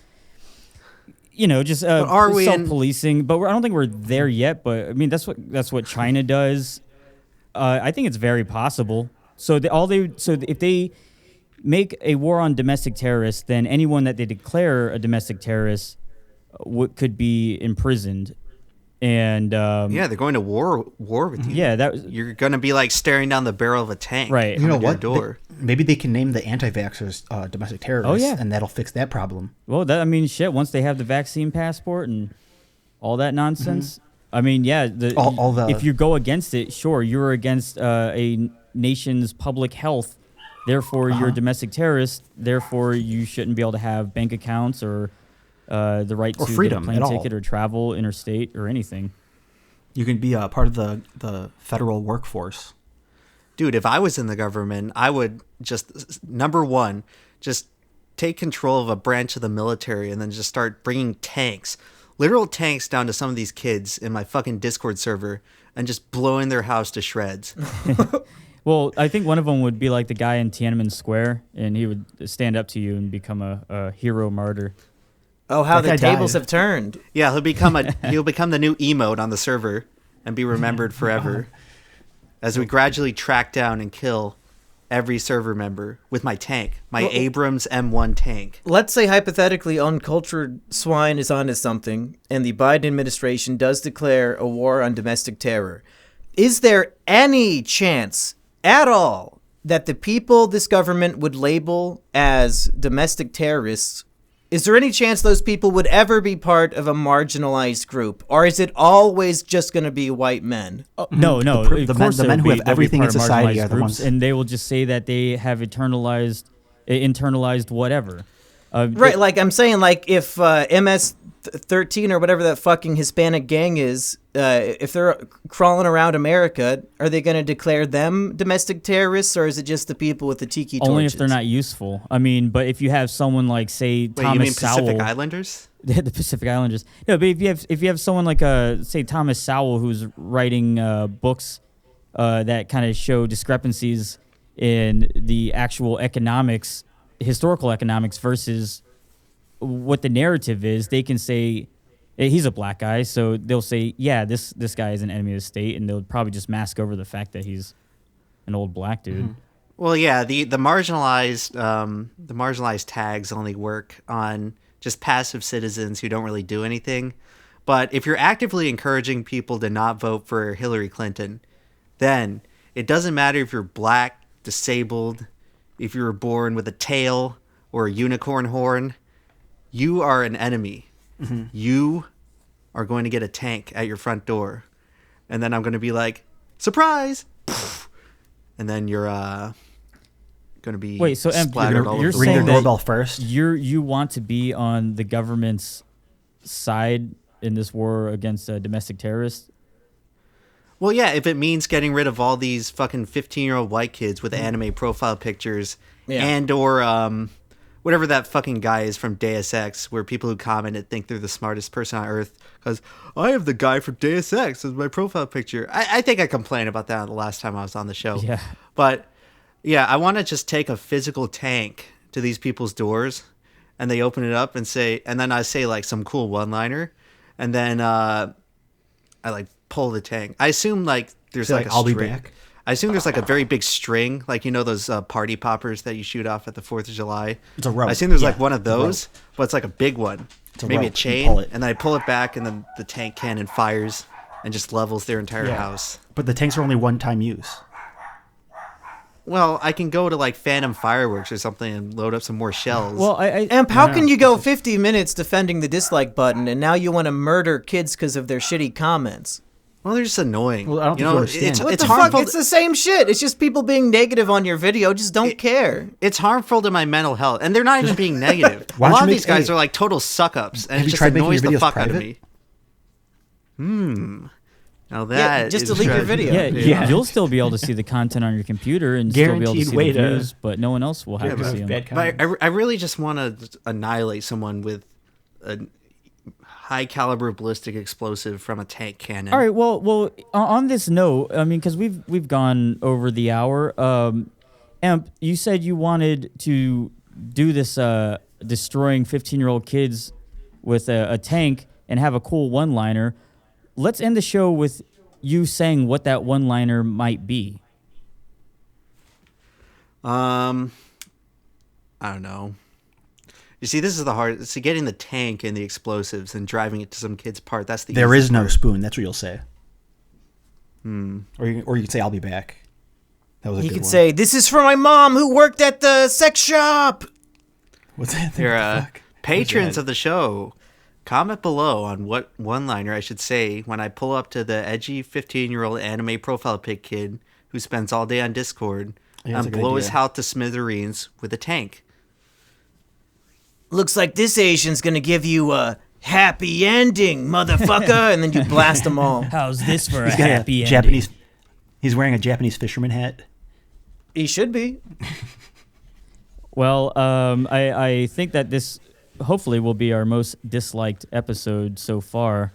Speaker 4: are we
Speaker 3: self-policing. But I don't think we're there yet. But I mean, that's what China does. I think it's very possible. So if they make a war on domestic terrorists, then anyone that they declare a domestic terrorist could be imprisoned. And
Speaker 4: they're going to war with you.
Speaker 3: Yeah,
Speaker 4: you're going to be like staring down the barrel of a tank.
Speaker 3: Right.
Speaker 2: You know what?
Speaker 4: Door.
Speaker 2: Maybe they can name the anti-vaxxers domestic terrorists.
Speaker 3: Oh, yeah.
Speaker 2: And that'll fix that problem.
Speaker 3: Well, once they have the vaccine passport and all that nonsense, I mean, yeah, if you go against it, sure, you're against a nation's public health. Therefore, you're a domestic terrorist. Therefore, you shouldn't be able to have bank accounts or the right to
Speaker 2: freedom
Speaker 3: get a plane ticket or travel interstate or anything.
Speaker 2: You can be a part of the federal workforce.
Speaker 4: Dude, if I was in the government, I would just, number one, just take control of a branch of the military and then just start bringing tanks, literal tanks, down to some of these kids in my fucking Discord server and just blowing their house to shreds.
Speaker 3: Well, I think one of them would be like the guy in Tiananmen Square, and he would stand up to you and become a hero martyr.
Speaker 1: Oh, how the tables have turned.
Speaker 4: Yeah, he'll become the new emote on the server and be remembered forever. As we gradually track down and kill every server member with my tank, my Abrams M1 tank.
Speaker 1: Let's say hypothetically Uncultured Swine is onto something and the Biden administration does declare a war on domestic terror. Is there any chance at all that the people this government would label as domestic terrorists, is there any chance those people would ever be part of a marginalized group? Or is it always just going to be white men?
Speaker 3: No.
Speaker 2: The men who have everything in society are the ones.
Speaker 3: And they will just say that they have internalized whatever.
Speaker 1: Right, like I'm saying, like if MS-13 or whatever that fucking Hispanic gang is, if they're crawling around America, are they going to declare them domestic terrorists, or is it just the people with the tiki torches?
Speaker 3: Only if they're not useful. I mean, but if you have someone like, say, Thomas
Speaker 4: you mean
Speaker 3: Sowell,
Speaker 4: Pacific Islanders?
Speaker 3: The Pacific Islanders. No, but if you have someone like say Thomas Sowell who's writing books that kind of show discrepancies in the actual economics, historical economics versus what the narrative is, they can say he's a black guy, so they'll say, yeah, this guy is an enemy of the state, and they'll probably just mask over the fact that he's an old black dude.
Speaker 4: Mm-hmm. Well, yeah, the marginalized tags only work on just passive citizens who don't really do anything. But if you're actively encouraging people to not vote for Hillary Clinton, then it doesn't matter if you're black, disabled, if you were born with a tail or a unicorn horn, you are an enemy. Mm-hmm. You are going to get a tank at your front door. And then I'm going to be like, surprise! And then you're going to be splattered all over.
Speaker 3: You're
Speaker 2: ring
Speaker 3: saying
Speaker 2: their doorbell first.
Speaker 3: You want to be on the government's side in this war against domestic terrorists?
Speaker 4: Well, yeah, if it means getting rid of all these fucking 15-year-old white kids with anime profile pictures and or whatever that fucking guy is from Deus Ex, where people who comment it think they're the smartest person on earth because I have the guy from Deus Ex as my profile picture. I think I complained about that the last time I was on the show.
Speaker 3: Yeah.
Speaker 4: But, yeah, I want to just take a physical tank to these people's doors, and they open it up and then I say, like, some cool one-liner, and then I, like, pull the tank. I assume, like, there's, like, a
Speaker 2: I'll
Speaker 4: string.
Speaker 2: be back.
Speaker 4: I assume there's like a very big string, like, you know, those party poppers that you shoot off at the 4th of July.
Speaker 2: It's a rope.
Speaker 4: I assume there's like one of those, but it's like a big one.
Speaker 2: It's a
Speaker 4: maybe
Speaker 2: rope.
Speaker 4: a chain,
Speaker 2: You pull it.
Speaker 4: and then I pull it back, and then the tank cannon fires and just levels their entire house.
Speaker 2: But the tanks are only one-time use.
Speaker 4: Well, I can go to like Phantom Fireworks or something and load up some more shells.
Speaker 3: Well,
Speaker 1: Amp, how can you go 50 minutes defending the dislike button, and now you want to murder kids because of their shitty comments?
Speaker 4: Well, they're just annoying.
Speaker 2: Well, I don't think you understand.
Speaker 1: What
Speaker 4: It's
Speaker 1: the
Speaker 4: harmful.
Speaker 1: fuck? It's the same shit. It's just people being negative on your video. Just don't care.
Speaker 4: It's harmful to my mental health, and they're not even being negative. A
Speaker 2: Why don't
Speaker 4: lot
Speaker 2: you
Speaker 4: of
Speaker 2: make-
Speaker 4: these guys
Speaker 2: hey,
Speaker 4: are like total suck-ups, and
Speaker 2: have
Speaker 4: it
Speaker 2: you
Speaker 4: just
Speaker 2: tried making
Speaker 4: annoys
Speaker 2: your
Speaker 4: the
Speaker 2: videos
Speaker 4: fuck out of
Speaker 2: private?
Speaker 4: me. Now that
Speaker 1: just
Speaker 4: is
Speaker 1: delete your
Speaker 4: tragic.
Speaker 1: video.
Speaker 3: yeah, you'll still be able to see the content on your computer and still be able to
Speaker 2: Guaranteed
Speaker 3: see
Speaker 2: way
Speaker 3: the
Speaker 2: to-
Speaker 3: views, but no one else will have to see them.
Speaker 2: Bad
Speaker 4: But
Speaker 2: comments.
Speaker 4: I really just want to annihilate someone with an high caliber ballistic explosive from a tank cannon.
Speaker 3: All right. Well. On this note, I mean, because we've gone over the hour. Emp, you said you wanted to do this destroying 15-year-old kids with a tank and have a cool one-liner. Let's end the show with you saying what that one-liner might be.
Speaker 4: I don't know. You see, this is the hard. See, getting the tank and the explosives and driving it to some kid's part. That's the.
Speaker 2: There is
Speaker 4: easy
Speaker 2: no
Speaker 4: part.
Speaker 2: spoon. That's what you'll say. Or you could say, "I'll be back." That was a
Speaker 1: He
Speaker 2: good
Speaker 1: could
Speaker 2: one.
Speaker 1: say, "This is for my mom who worked at the sex shop."
Speaker 2: What's that?
Speaker 4: Here,
Speaker 2: What the fuck?
Speaker 4: patrons of the show, comment below on what one-liner I should say when I pull up to the edgy 15-year-old anime profile pic kid who spends all day on Discord
Speaker 2: Yeah, that's
Speaker 4: and
Speaker 2: a good
Speaker 4: blow his
Speaker 2: idea.
Speaker 4: house to smithereens with a tank.
Speaker 1: Looks like this Asian's gonna give you a happy ending, motherfucker, and then you blast them all.
Speaker 3: How's this for a
Speaker 2: He's got a
Speaker 3: happy ending?
Speaker 2: Japanese. He's wearing a Japanese fisherman hat.
Speaker 1: He should be.
Speaker 3: Well, I think that this hopefully will be our most disliked episode so far.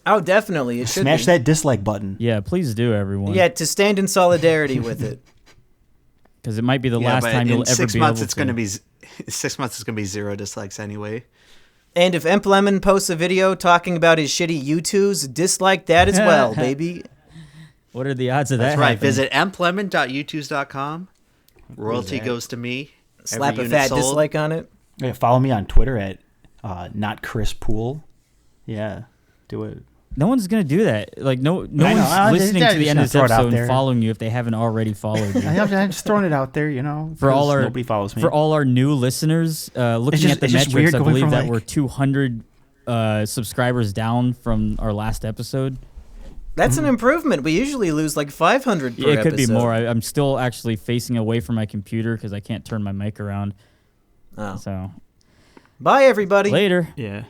Speaker 1: Oh, definitely. It should
Speaker 2: Smash
Speaker 1: be.
Speaker 2: that dislike button.
Speaker 3: Yeah, please do, everyone.
Speaker 1: Yeah, to stand in solidarity with it.
Speaker 3: Because it might be the
Speaker 4: Yeah,
Speaker 3: last
Speaker 4: but
Speaker 3: time you'll
Speaker 4: in
Speaker 3: ever
Speaker 4: 6
Speaker 3: be
Speaker 4: months
Speaker 3: able
Speaker 4: it's
Speaker 3: to.
Speaker 4: going to be 6 months. It's going to be 0 dislikes anyway.
Speaker 1: And if Emp Lemon posts a video talking about his shitty U2s, dislike that as well, baby.
Speaker 3: What are the odds of
Speaker 4: That's
Speaker 3: that
Speaker 4: right.
Speaker 3: happening?
Speaker 4: Visit emplemon.youtube.com. Royalty
Speaker 2: that?
Speaker 4: goes to me.
Speaker 1: Slap
Speaker 4: Every
Speaker 1: a
Speaker 4: unit
Speaker 1: fat
Speaker 4: sold.
Speaker 1: dislike on it.
Speaker 2: Yeah, follow me on Twitter at not Chris Poole. Yeah, do it.
Speaker 3: No one's gonna do that. Like no
Speaker 2: I know.
Speaker 3: one's
Speaker 2: I'm
Speaker 3: listening
Speaker 2: just
Speaker 3: to the end of this
Speaker 2: throw it out
Speaker 3: episode
Speaker 2: there.
Speaker 3: and following you if they haven't already followed you.
Speaker 2: I'm just throwing it out there, you know.
Speaker 3: For all
Speaker 2: because
Speaker 3: our
Speaker 2: nobody follows me.
Speaker 3: For all our new listeners, looking
Speaker 2: just-
Speaker 3: at the
Speaker 2: it's just
Speaker 3: metrics,
Speaker 2: weird
Speaker 3: I
Speaker 2: going
Speaker 3: believe
Speaker 2: from,
Speaker 3: that
Speaker 2: like-
Speaker 3: we're 200 subscribers down from our last episode.
Speaker 1: That's an improvement. We usually lose like 500 per
Speaker 3: Yeah, it could be
Speaker 1: episode.
Speaker 3: more. I'm still actually facing away from my computer because I can't turn my mic around.
Speaker 1: Oh.
Speaker 3: So
Speaker 1: Bye, everybody.
Speaker 3: later.
Speaker 2: Yeah.